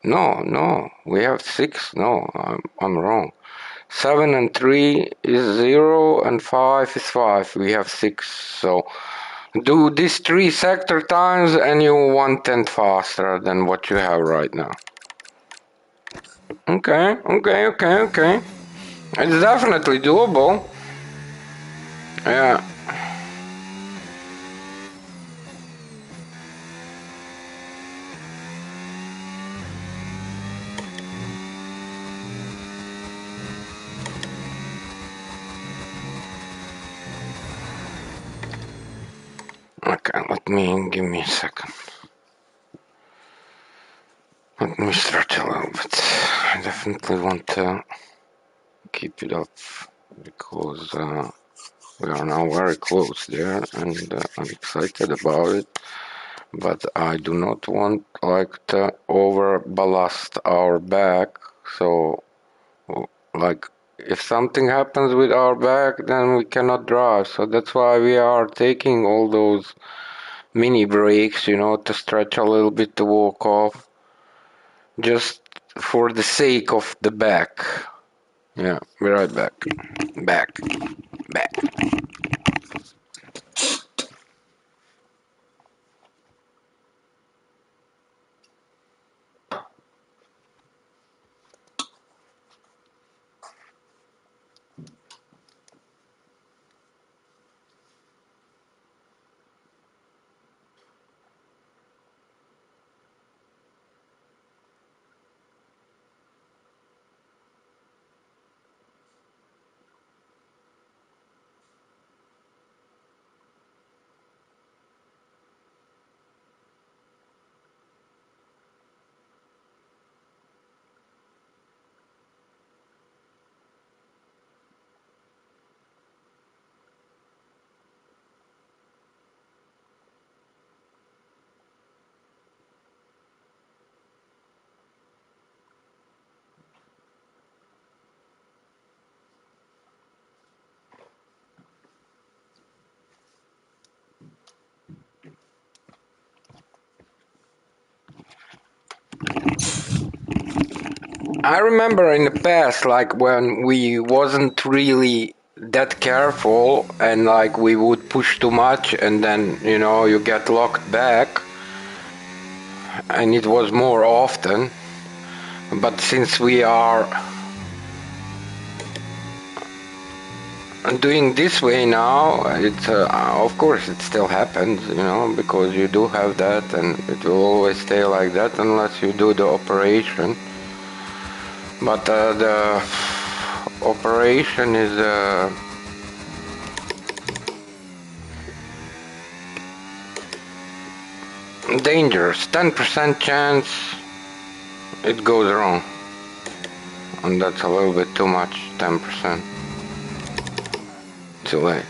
No, we have 6. No, I'm wrong. 7 and 3 is 0 and 5 is 5. We have 6. So do these 3 sector times and you 1/10 faster than what you have right now. Okay. It's definitely doable. Yeah. Okay, give me a second. Let me stretch a little bit. I definitely want to keep it up because we are now very close there and I'm excited about it. But I do not want like to over ballast our back. So like if something happens with our back, then we cannot drive. So that's why we are taking all those mini breaks, to stretch a little bit to walk off, just for the sake of the back. Yeah, be right back. Back. I remember in the past, like when we wasn't really that careful and like we would push too much and then, you get locked back and it was more often. But since we are doing this way now, it's of course it still happens, because you do have that and it will always stay like that unless you do the operation. But the operation is dangerous. 10% chance it goes wrong. And that's a little bit too much, 10%. Too late.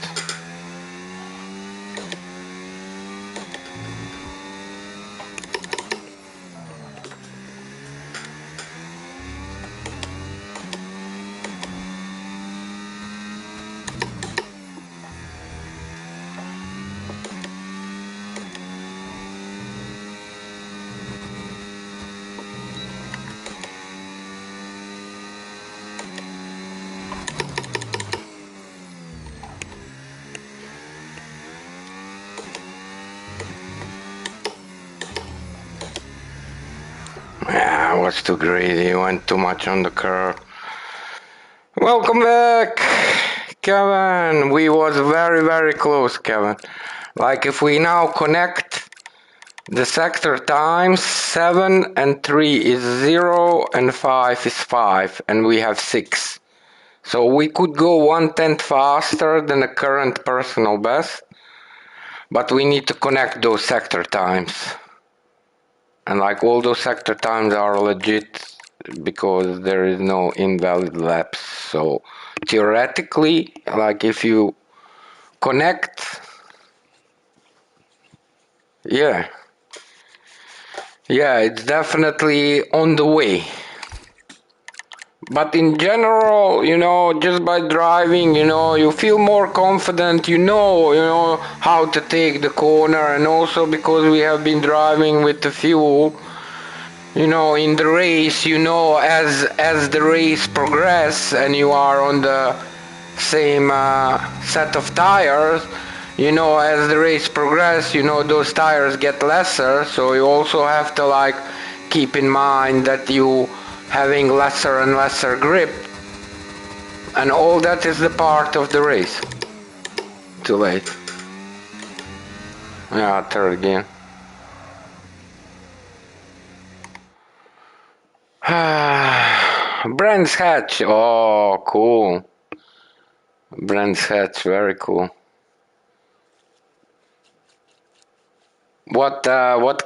Yeah, I was too greedy, went too much on the curve. Welcome back, Kevin. We was very, very close, Kevin. Like if we now connect the sector times, 7 and 3 is 0 and 5 is 5 and we have 6. So we could go 1/10 faster than the current personal best, but we need to connect those sector times. And like all those sector times are legit because there is no invalid lapse. So theoretically, like if you connect, yeah, it's definitely on the way. But in general, just by driving, you feel more confident, how to take the corner, and also because we have been driving with the fuel, in the race, as the race progress and you are on the same set of tires, as the race progress, those tires get lesser, so you also have to like keep in mind that you having lesser and lesser grip, and all that is the part of the race. Too late. Yeah, third gear. Brands Hatch. Oh, cool. Brands Hatch, very cool. What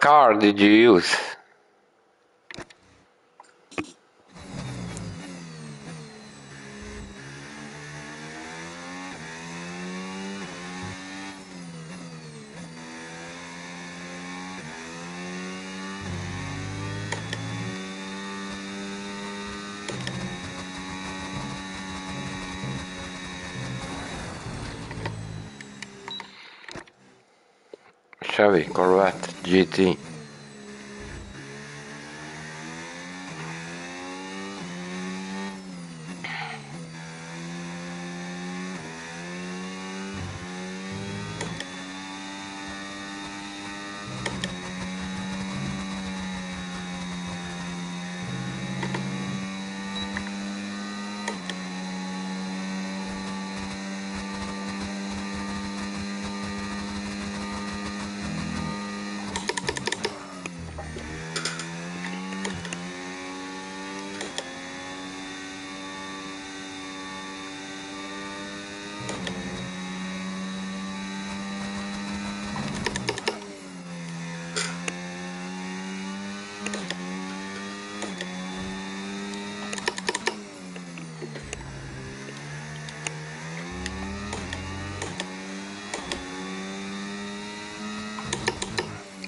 car did you use? Chevy Corvette GT.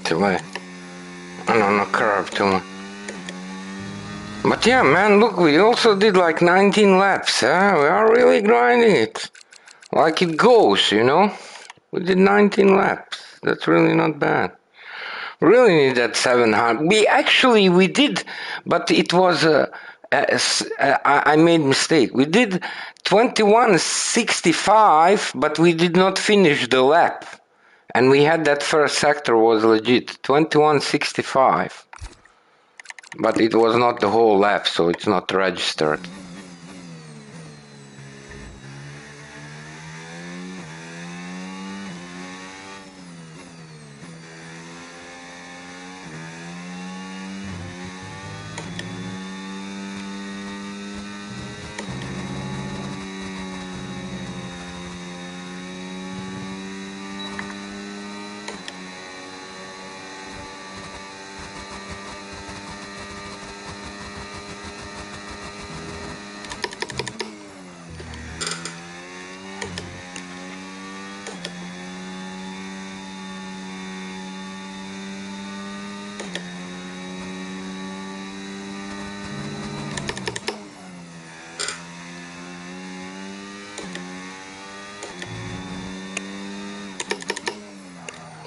Too late. And on a curve too. But yeah, man, look, we also did like 19 laps, huh? We are really grinding it. Like it goes, We did 19 laps. That's really not bad. Really need that 700. We did, but it was a I made mistake. We did 21:65, but we did not finish the lap. And we had that first sector was legit 21:65. But it was not the whole lap, so it's not registered.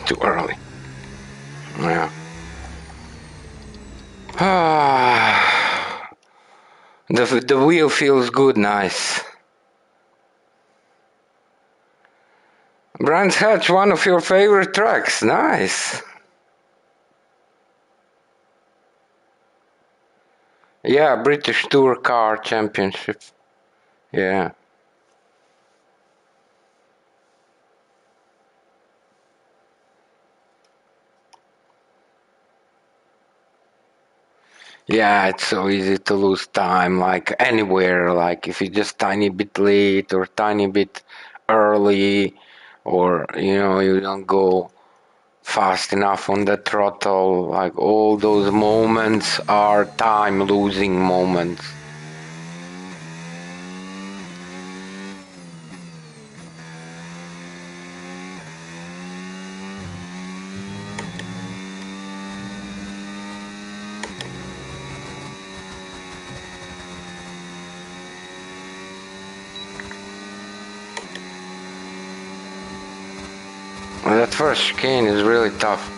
Too early. Yeah. The wheel feels good, nice. Brands Hatch, one of your favorite tracks, nice. Yeah, British Tour Car Championship. Yeah. Yeah, it's so easy to lose time, like anywhere, like if you're just tiny bit late or tiny bit early, or you don't go fast enough on the throttle, like all those moments are time losing moments. That first chicane is really tough.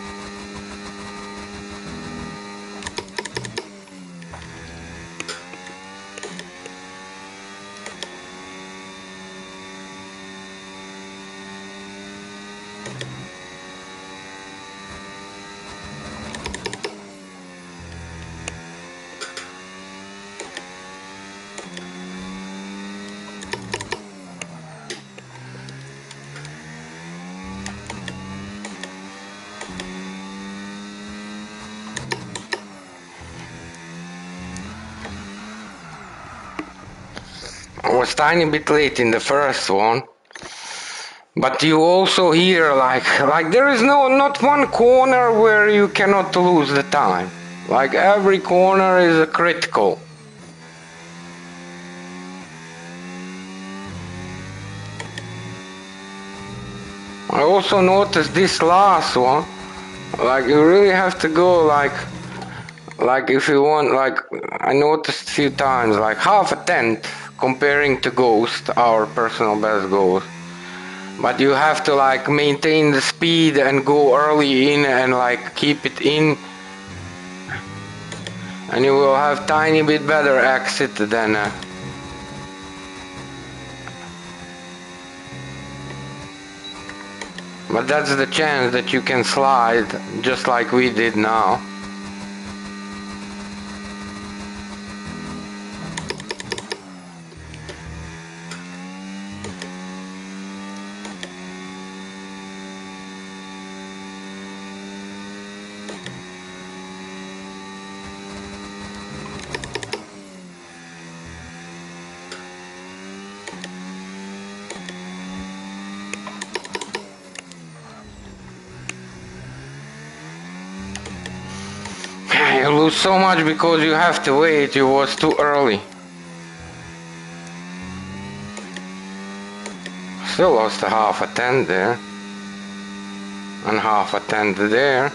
I was tiny bit late in the first one, but you also hear like there is not one corner where you cannot lose the time. Like every corner is a critical. I also noticed this last one, like you really have to go like if you want, like I noticed a few times, like half a tenth comparing to Ghost, our personal best Ghost. But you have to like maintain the speed and go early in and like keep it in, and you will have tiny bit better exit than but that's the chance that you can slide just like we did now. You lose so much because you have to wait, you was too early. Still lost a half a tenth there. And half a tenth there.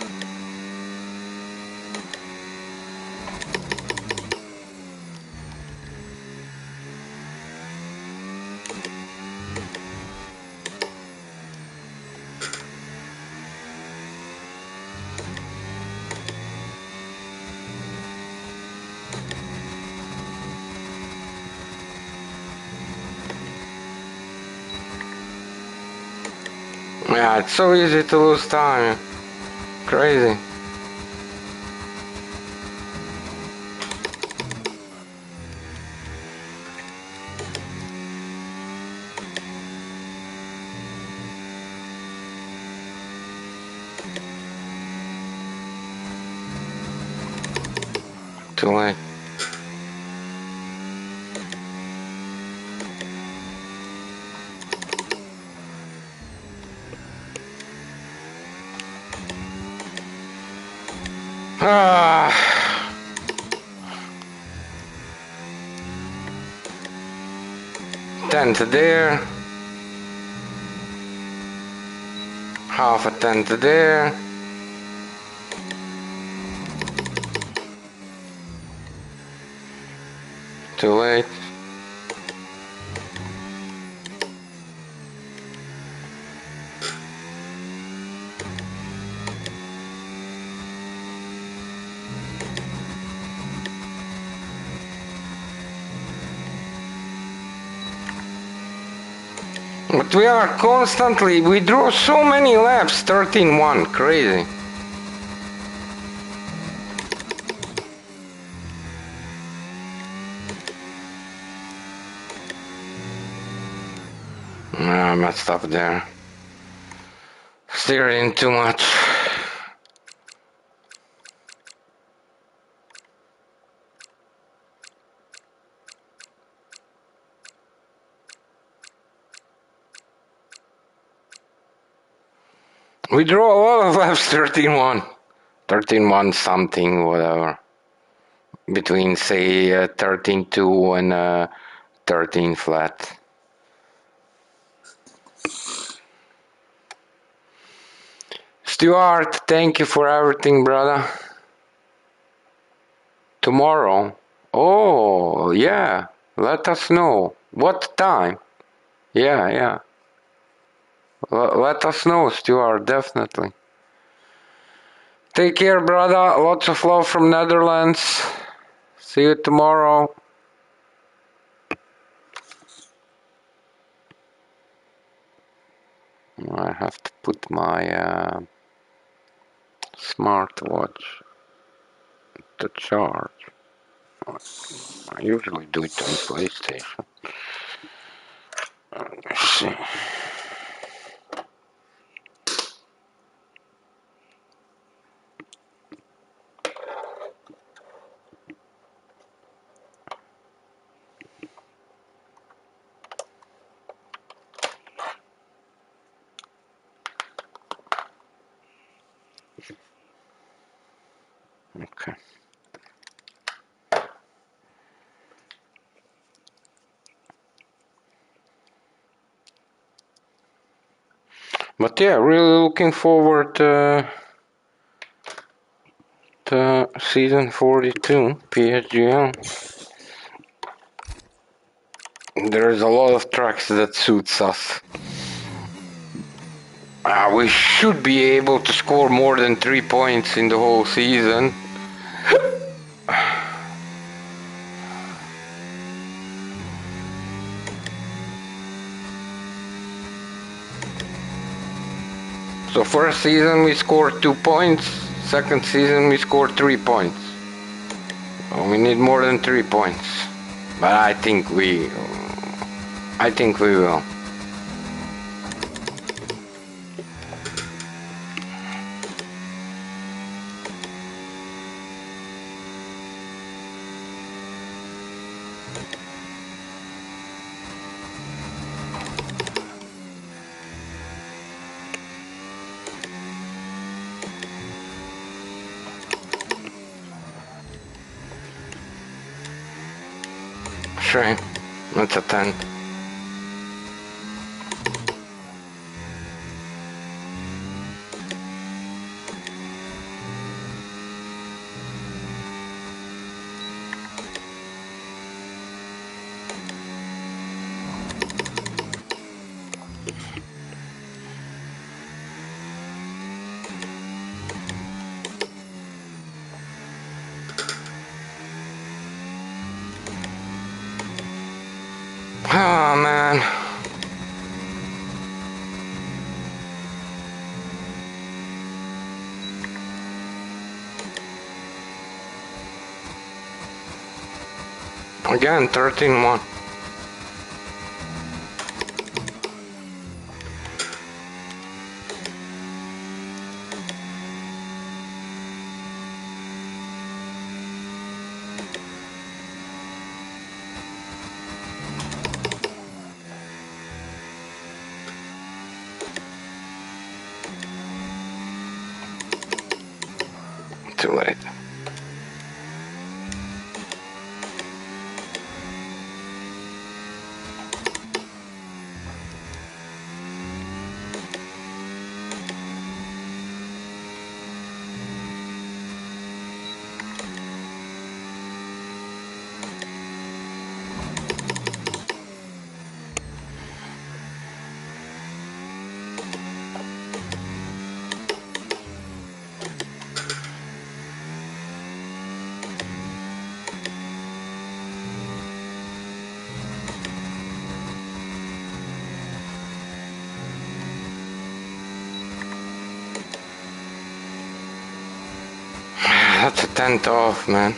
Yeah, it's so easy to lose time. Crazy. Too late. Ah. 10 to there. Half a 10 to there. Too late. But we are constantly, we draw so many laps, 13-1, crazy. I messed up there. Steering too much. We draw a lot of laps, 13-1. 13-1 something, whatever. Between, say, 13-2 and 13 flat. Stuart, thank you for everything, brother. Tomorrow? Oh, yeah. Let us know. What time? Yeah. Let us know, Stuart, definitely. Take care, brother. Lots of love from Netherlands. See you tomorrow. I have to put my smartwatch to charge. I usually do it on PlayStation. Let's see. Okay. But yeah, really looking forward to season 42 PSGL. There's a lot of tracks that suits us. We should be able to score more than 3 points in the whole season. So first season we scored 2 points, second season we scored 3 points. We need more than 3 points. But I think we will. Sure, that's a 10. Again, 13-1. Too late. That's a 10th off, man.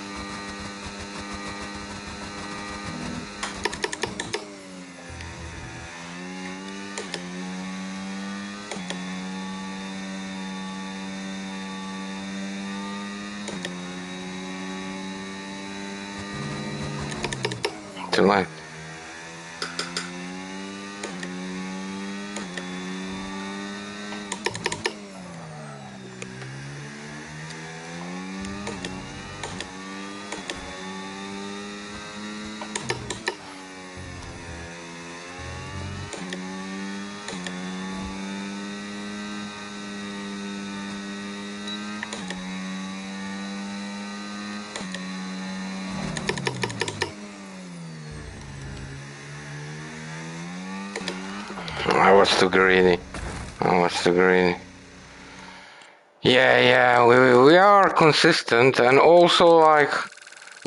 Too late. I was too greedy. Yeah, we are consistent, and also like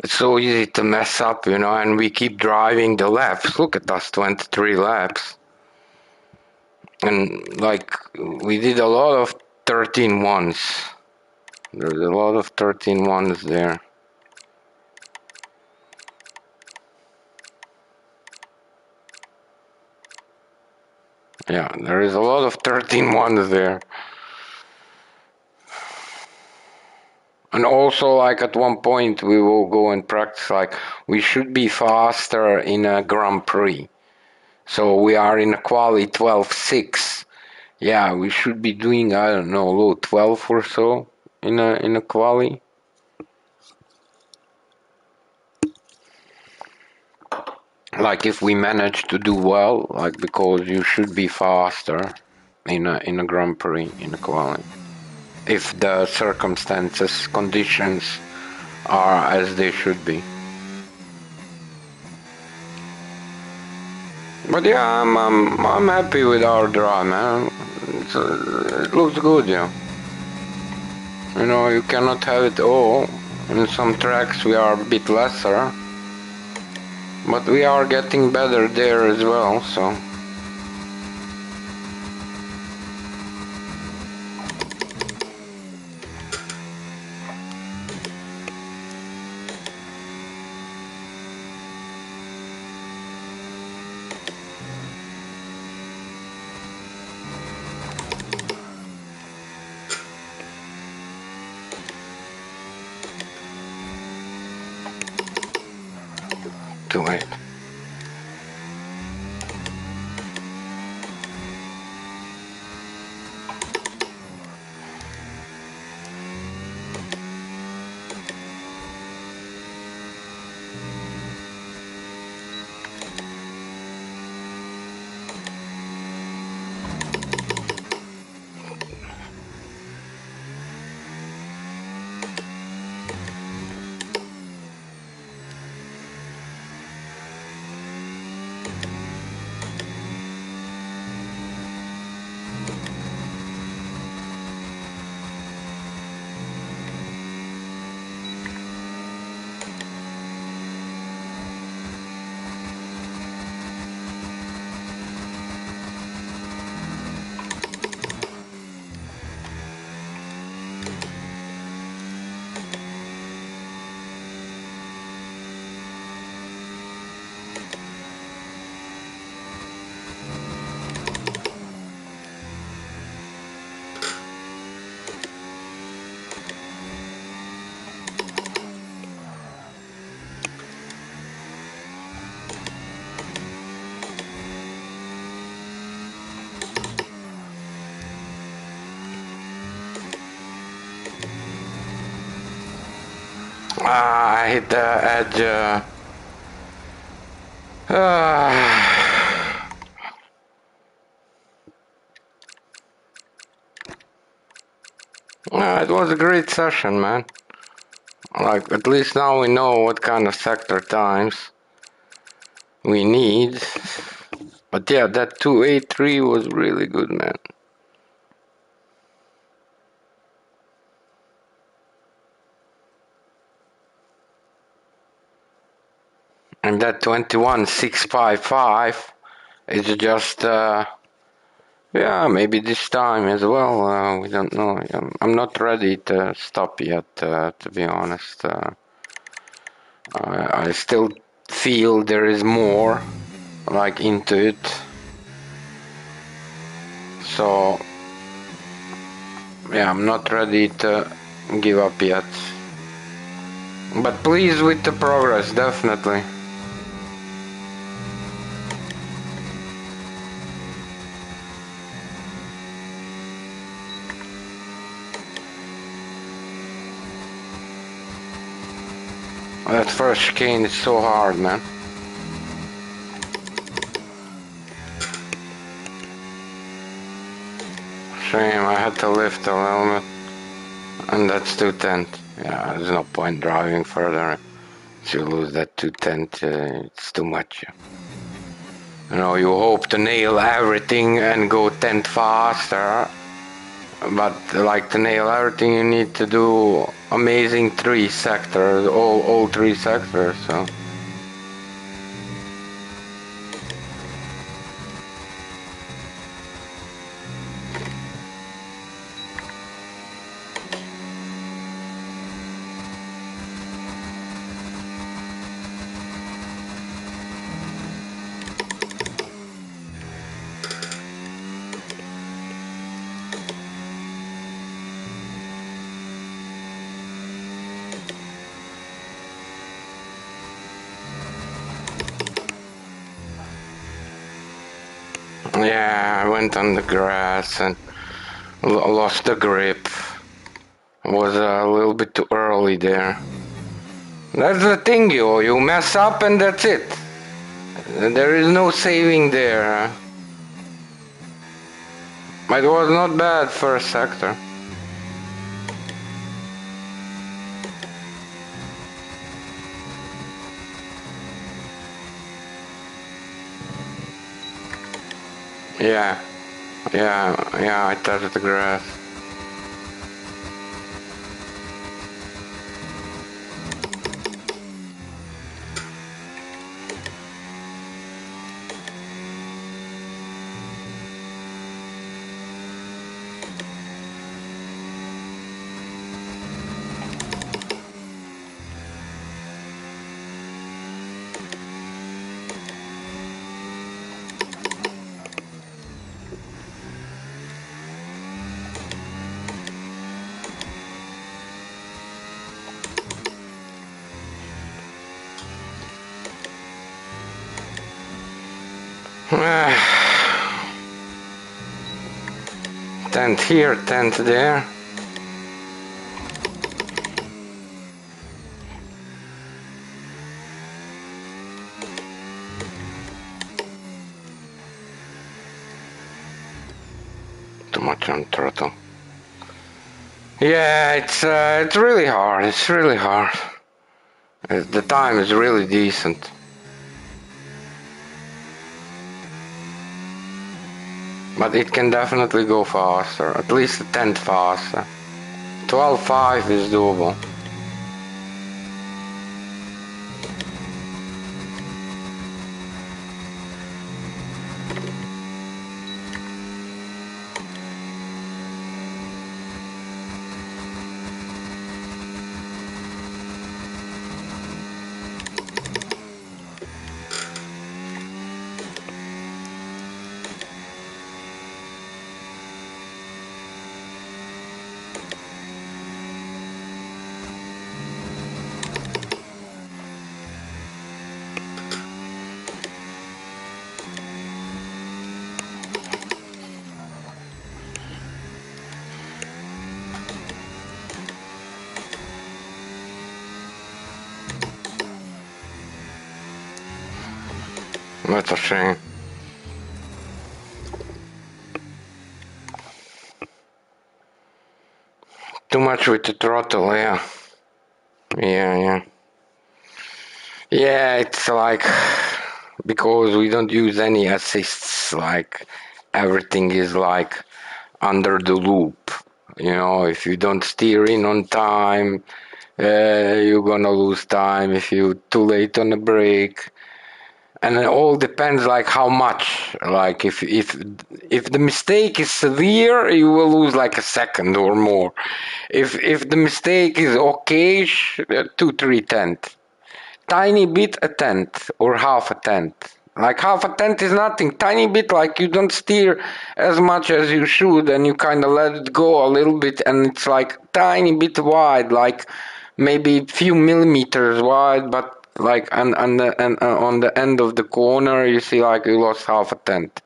it's so easy to mess up, you know, and we keep driving the laps. Look at us, 23 laps. And like we did a lot of 13-1s. There's a lot of 13-1s there. Yeah, there is a lot of 13-1s there. And also, like at one point, we will go and practice. Like we should be faster in a Grand Prix. So we are in a quali 12.6. Yeah, we should be doing, I don't know, low 12 or so in a quali. Like if we manage to do well, like because you should be faster in a Grand Prix in a quali. If the circumstances, conditions are as they should be. But yeah, I'm happy with our draw, man. It looks good, yeah. You know, you cannot have it all. In some tracks we are a bit lesser, but we are getting better there as well, so. Too late. I hit the edge. It was a great session, man. Like, at least now we know what kind of sector times we need. But yeah, that 283 was really good, man. And that 21655 is just, yeah, maybe this time as well. We don't know. I'm not ready to stop yet, to be honest. I still feel there is more, like, into it. So, yeah, I'm not ready to give up yet. But pleased with the progress, definitely. That first chicane is so hard, man. Shame, I had to lift a little bit. And that's 210. Yeah, there's no point driving further. If you lose that 210, it's too much. You know, you hope to nail everything and go 10 faster. But like to nail everything, you need to do amazing 3 sectors, all 3 sectors. So. Yeah, I went on the grass and lost the grip. Was a little bit too early there. That's the thing, you mess up and that's it. There is no saving there. It was not bad first sector. Yeah, I touched the grass. Tent here, tent there. Too much on throttle. Yeah, it's really hard. It's really hard. The time is really decent. But it can definitely go faster. At least a tenth faster. 12.5 is doable. That's a shame. Too much with the throttle, yeah. Yeah. Yeah, it's like because we don't use any assists, like everything is like under the loop. You know, if you don't steer in on time, you're gonna lose time if you're too late on the brake. And it all depends like how much. Like if the mistake is severe, you will lose like a second or more. If the mistake is okay, 2 3 tenths, tiny bit a tenth or half a tenth. Like half a tenth is nothing. Tiny bit, like you don't steer as much as you should, and you kind of let it go a little bit, and it's like tiny bit wide, like maybe few millimeters wide, but like and on the end of the corner, you see like you lost half a tenth.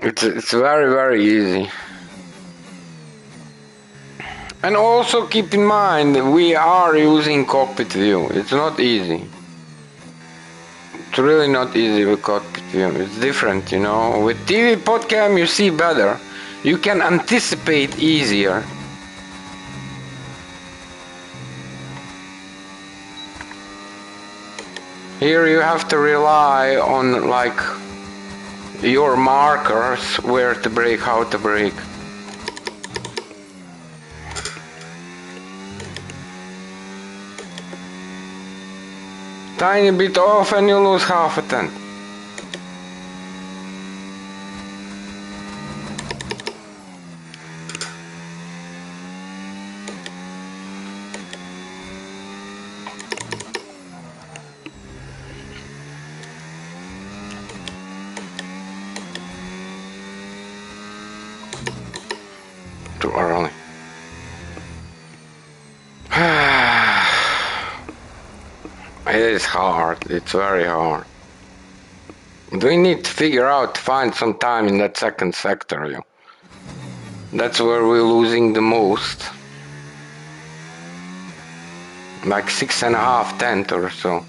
It's very easy. And also keep in mind, we are using cockpit view. It's not easy. It's really not easy with cockpit view. It's different, you know. With TV podcast, you see better. You can anticipate easier. Here you have to rely on like your markers, where to brake, how to brake. Tiny bit off and you lose half a tenth. Too early. It is hard. It's very hard. We need to figure out, find some time in that second sector. You. That's where we're losing the most. Like 6.5 tenths or so.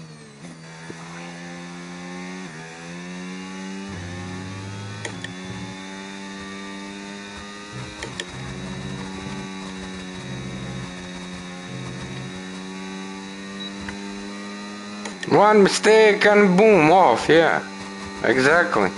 One mistake and boom, off, yeah. Exactly.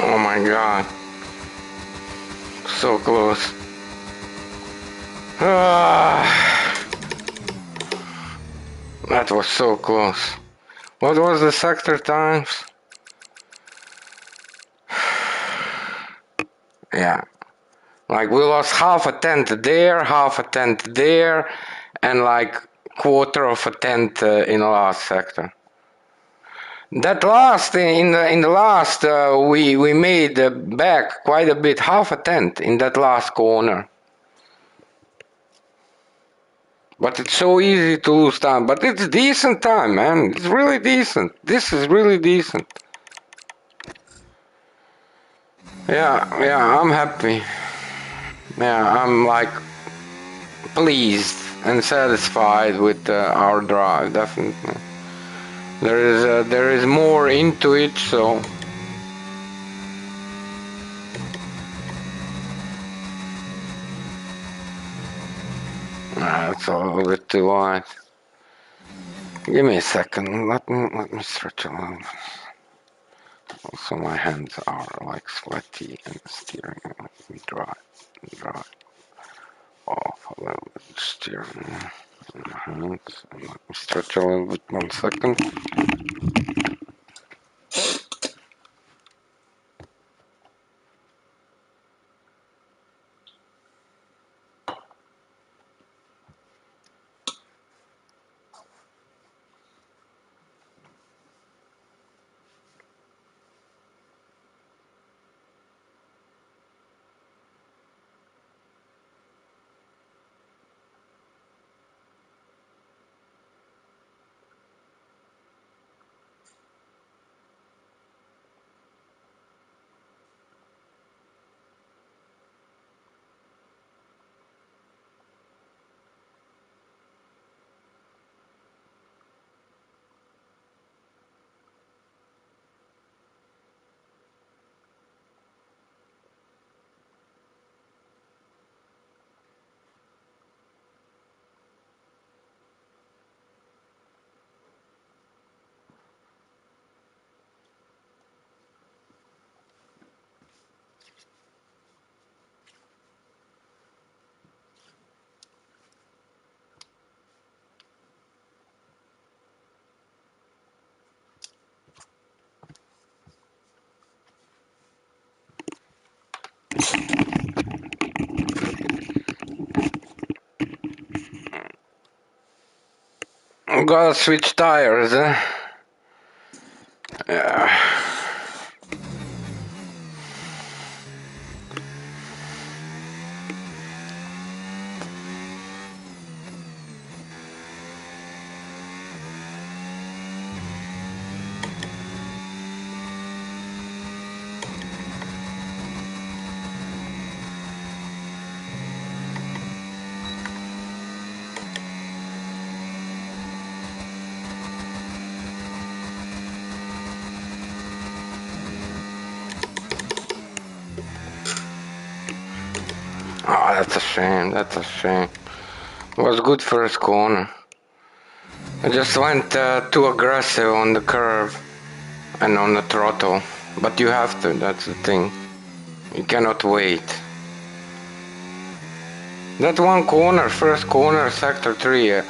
Oh my god. So close. That was so close. What was the sector times? Yeah. Like we lost half a tenth there, half a tenth there, and like quarter of a tenth in the last sector. That last in the last we made back quite a bit, half a tenth in that last corner. But it's so easy to lose time. But it's decent time, man. It's really decent. This is really decent. Yeah, I'm happy. Yeah, I'm like pleased and satisfied with our drive, definitely. There is more into it, so It's a little bit too wide. Give me a second. Let me stretch a little bit. Also, my hands are like sweaty and the steering. Let me dry off a little bit the steering in my hands. And let me stretch a little bit. 1 second. I'm gonna switch tires. Yeah. Oh, that's a shame. That's a shame. It was good first corner. I just went too aggressive on the curve and on the throttle. But you have to, that's the thing. You cannot wait. That one corner, first corner, sector 3, I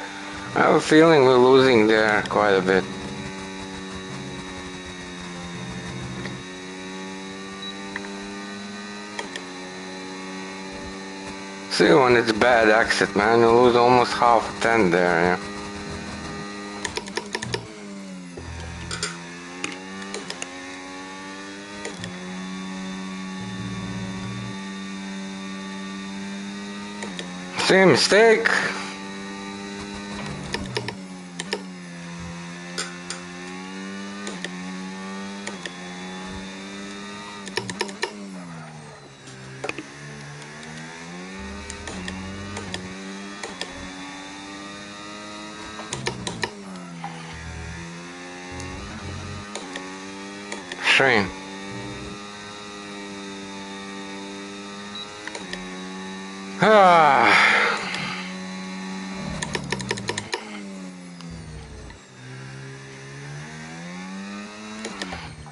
have a feeling we're losing there quite a bit. See, when it's bad exit, man, you lose almost half a tent there, yeah. See, mistake. Shame. Ah.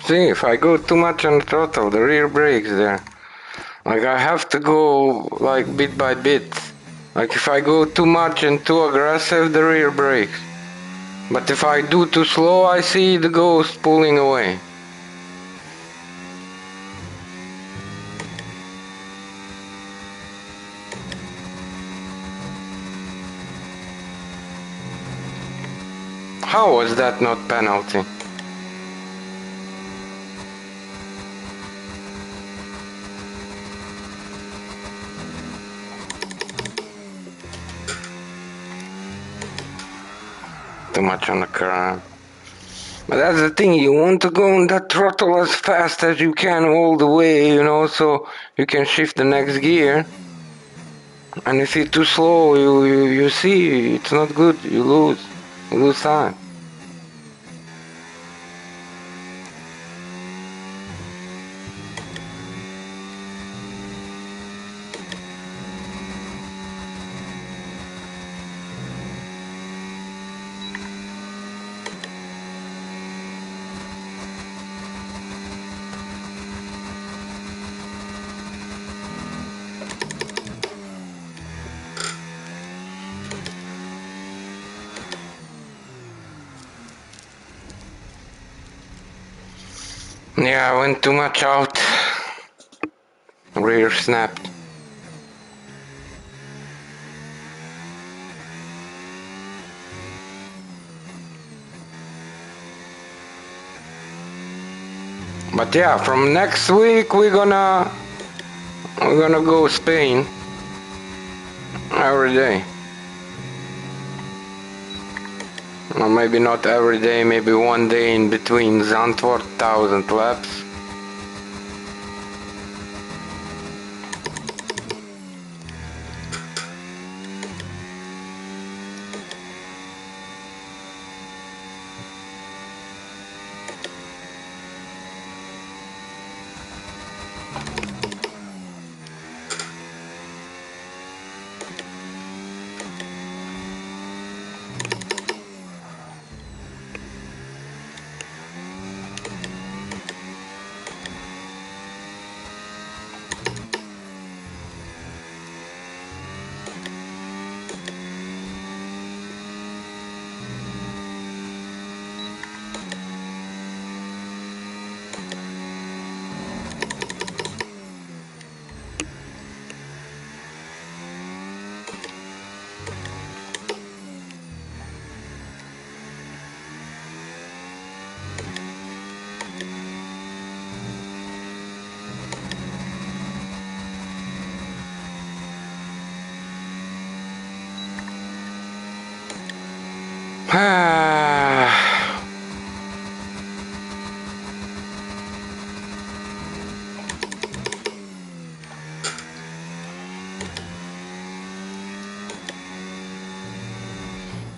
See, if I go too much on the throttle, the rear brakes there. Like I have to go like bit by bit. Like if I go too much and too aggressive, the rear brakes. But if I do too slow, I see the ghost pulling away. How was that not penalty? Too much on the curve. But that's the thing, you want to go on that throttle as fast as you can all the way, you know, so you can shift the next gear. And if you're too slow, you see, it's not good, you lose time. Yeah, I went too much out. Rear snapped. But yeah, from next week we're gonna go Spain every day. Or maybe not every day, maybe one day in between Zandvoort, 1,000 laps.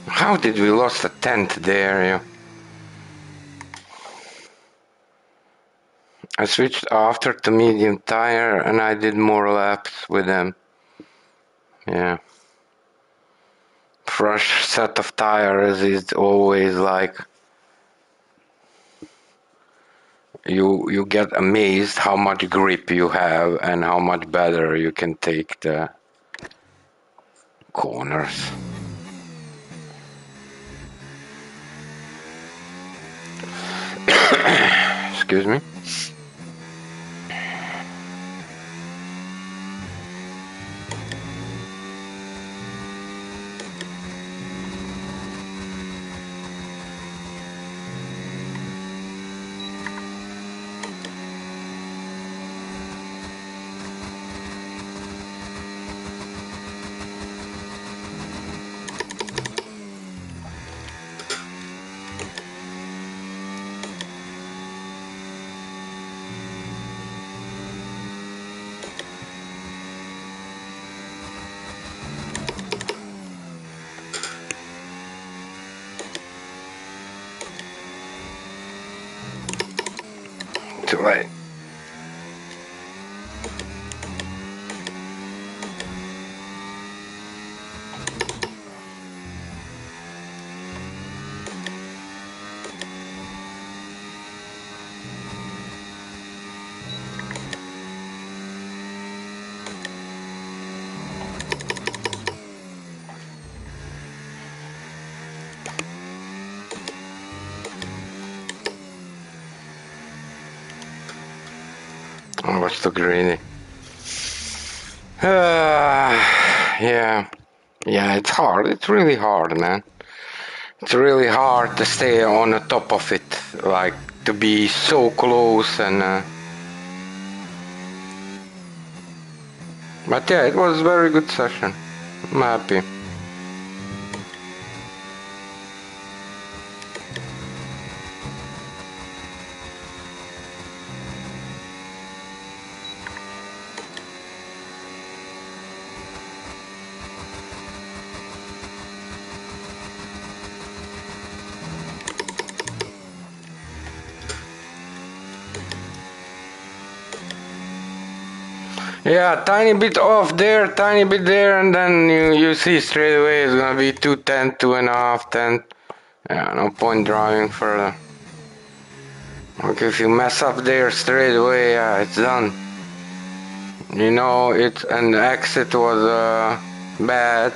How did we lost a tenth there? Yeah. I switched after to medium tire and I did more laps with them. Yeah. Fresh set of tires is always like you get amazed how much grip you have and how much better you can take the corners. Excuse me. Too late. I was too greedy. Yeah. Yeah, it's hard. It's really hard, man. It's really hard to stay on the top of it. Like, to be so close and... But yeah, it was a very good session. I'm happy. Yeah, tiny bit off there, tiny bit there, and then you see straight away it's gonna be 210, 2.5, 10. Yeah, no point driving further. Like if you mess up there straight away, yeah, it's done. You know, it's an exit was bad.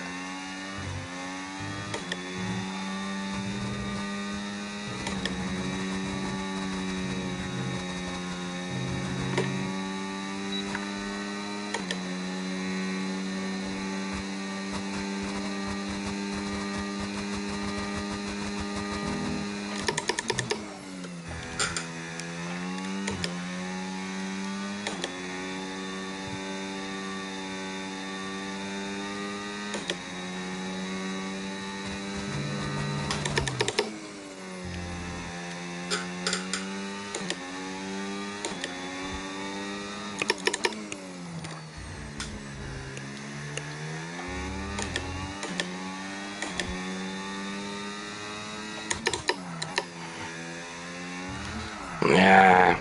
Yeah.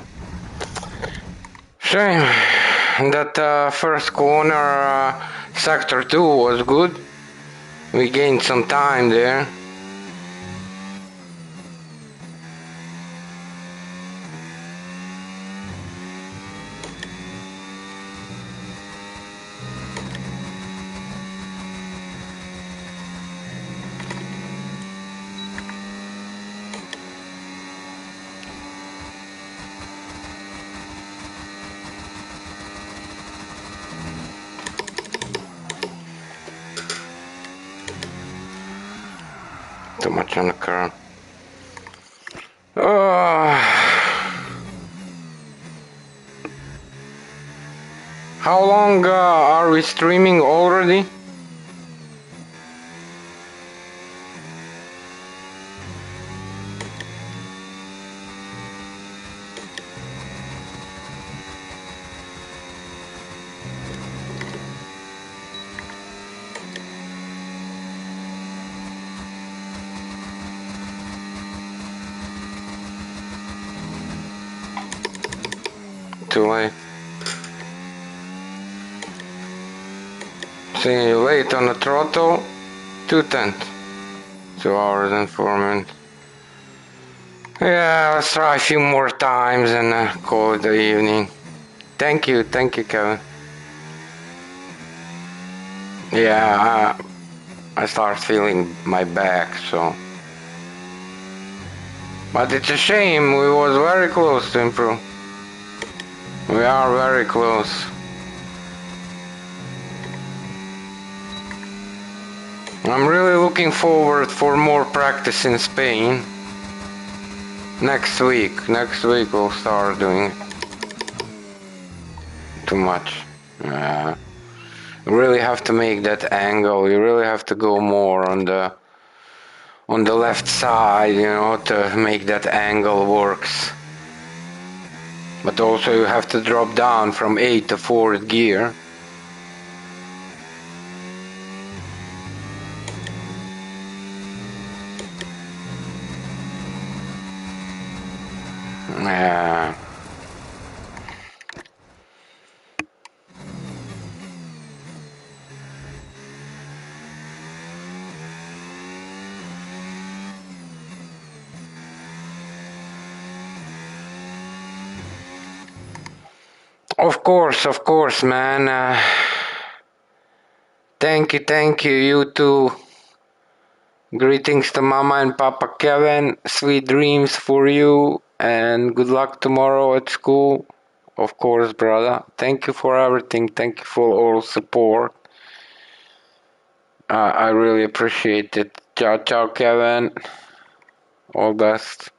Shame that first corner, sector 2 was good. We gained some time there. Too much on the curb. How long are we streaming already? Too late. See you late on the throttle. 2:10. 2 hours and 4 minutes. Yeah, let's try a few more times and call it the evening. Thank you, Kevin. Yeah, I start feeling my back, so. But it's a shame, we was very close to improve. We are very close. I'm really looking forward for more practice in Spain. Next week we'll start doing it. Too much. You really have to make that angle. You really have to go more on the left side, to make that angle works. But also you have to drop down from 8th to 4th gear. Yeah. Of course, man. Thank you, you too. Greetings to Mama and Papa Kevin. Sweet dreams for you and good luck tomorrow at school. Of course, brother. Thank you for everything. Thank you for all support. I really appreciate it. Ciao, Kevin. All best.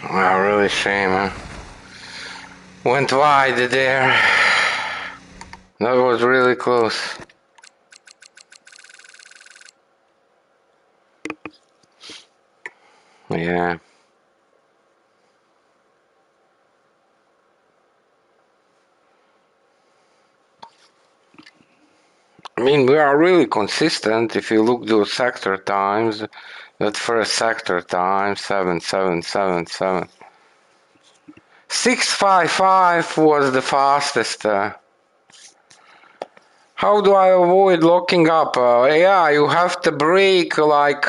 Wow, really shame, huh? Went wide there. That was really close. Yeah. mean, we are really consistent. If you look those sector times, that first sector time, 7777. 655 was the fastest. How do I avoid locking up? Yeah, you have to brake like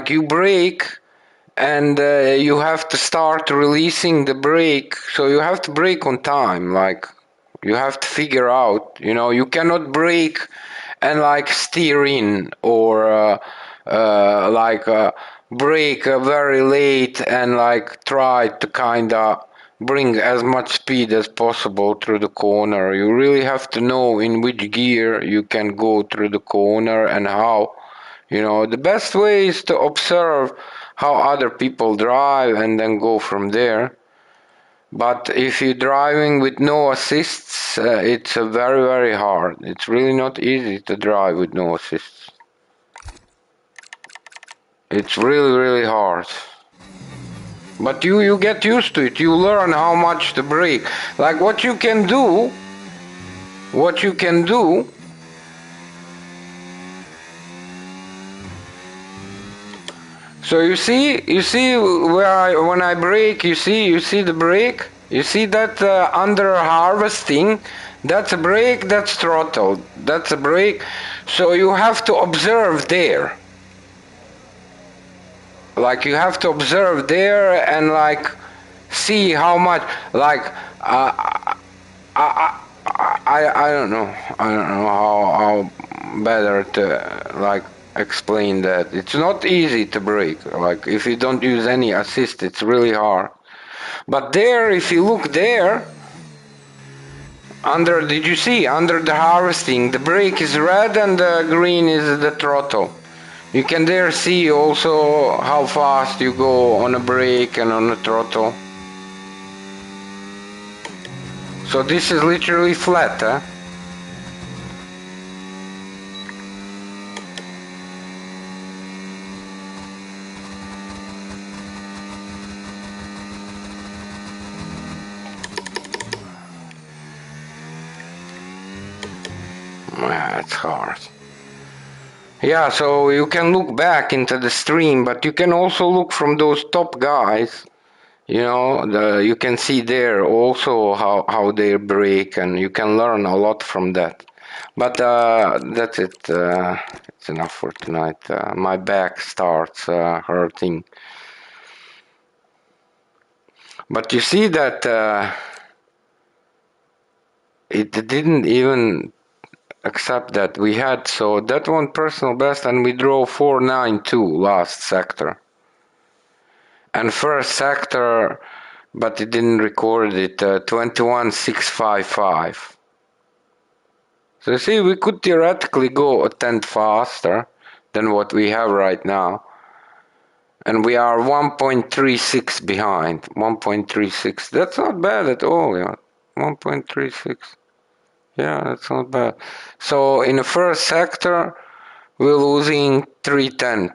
you brake and you have to start releasing the brake. So you have to brake on time. Like you have to figure out, you cannot brake and like steer in or brake very late and like try to kind of bring as much speed as possible through the corner. You really have to know in which gear you can go through the corner and how. The best way is to observe how other people drive and then go from there. But if you're driving with no assists, it's very, very hard. It's really not easy to drive with no assists. It's really, really hard. But you get used to it. You learn how much to brake. Like what you can do. So you see when I brake, you see the brake. You see that under harvesting, that's a brake, that's throttle, that's a brake. So you have to observe there. Like you have to observe there and like see how much. Like I don't know. I don't know how better to like explain that. It's not easy to brake. Like if you don't use any assist, it's really hard. But there, if you look there, did you see under the harvesting, the brake is red and the green is the throttle. You can there see also how fast you go on a brake and on a throttle. So this is literally flat, huh? Yeah, it's hard. Yeah, so you can look back into the stream, but you can also look from those top guys. You can see there also how they brake, and you can learn a lot from that. But that's it. It's enough for tonight. My back starts hurting. But you see that it didn't even accept that we had, so that one personal best, and we drove 492 last sector. And first sector, but it didn't record it, 21655. So you see, we could theoretically go a tenth faster than what we have right now. And we are 1.36 behind. 1.36. That's not bad at all, yeah. 1.36. Yeah, that's not bad. So in the first sector, we're losing 3/10.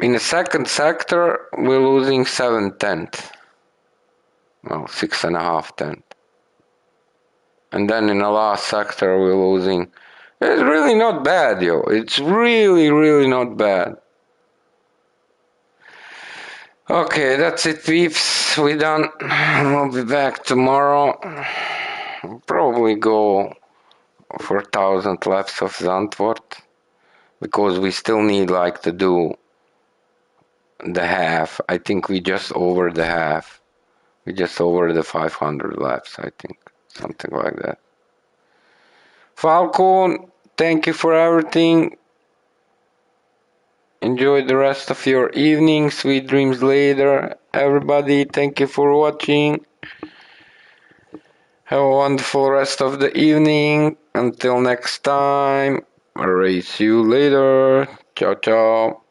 In the second sector, we're losing 7/10. Well, 6.5/10. And then in the last sector, we're losing. It's really not bad, yo. It's really, really not bad. Okay, that's it, peeps. We done. We'll be back tomorrow. We'll probably go for 1,000 laps of Zandvoort, because we still need like to do the half. I think we just over the half. We just over the 500 laps, I think. Something like that. Falcon, thank you for everything. Enjoy the rest of your evening. Sweet dreams later. Everybody, thank you for watching. Have a wonderful rest of the evening. Until next time, I'll race you later. Ciao, ciao.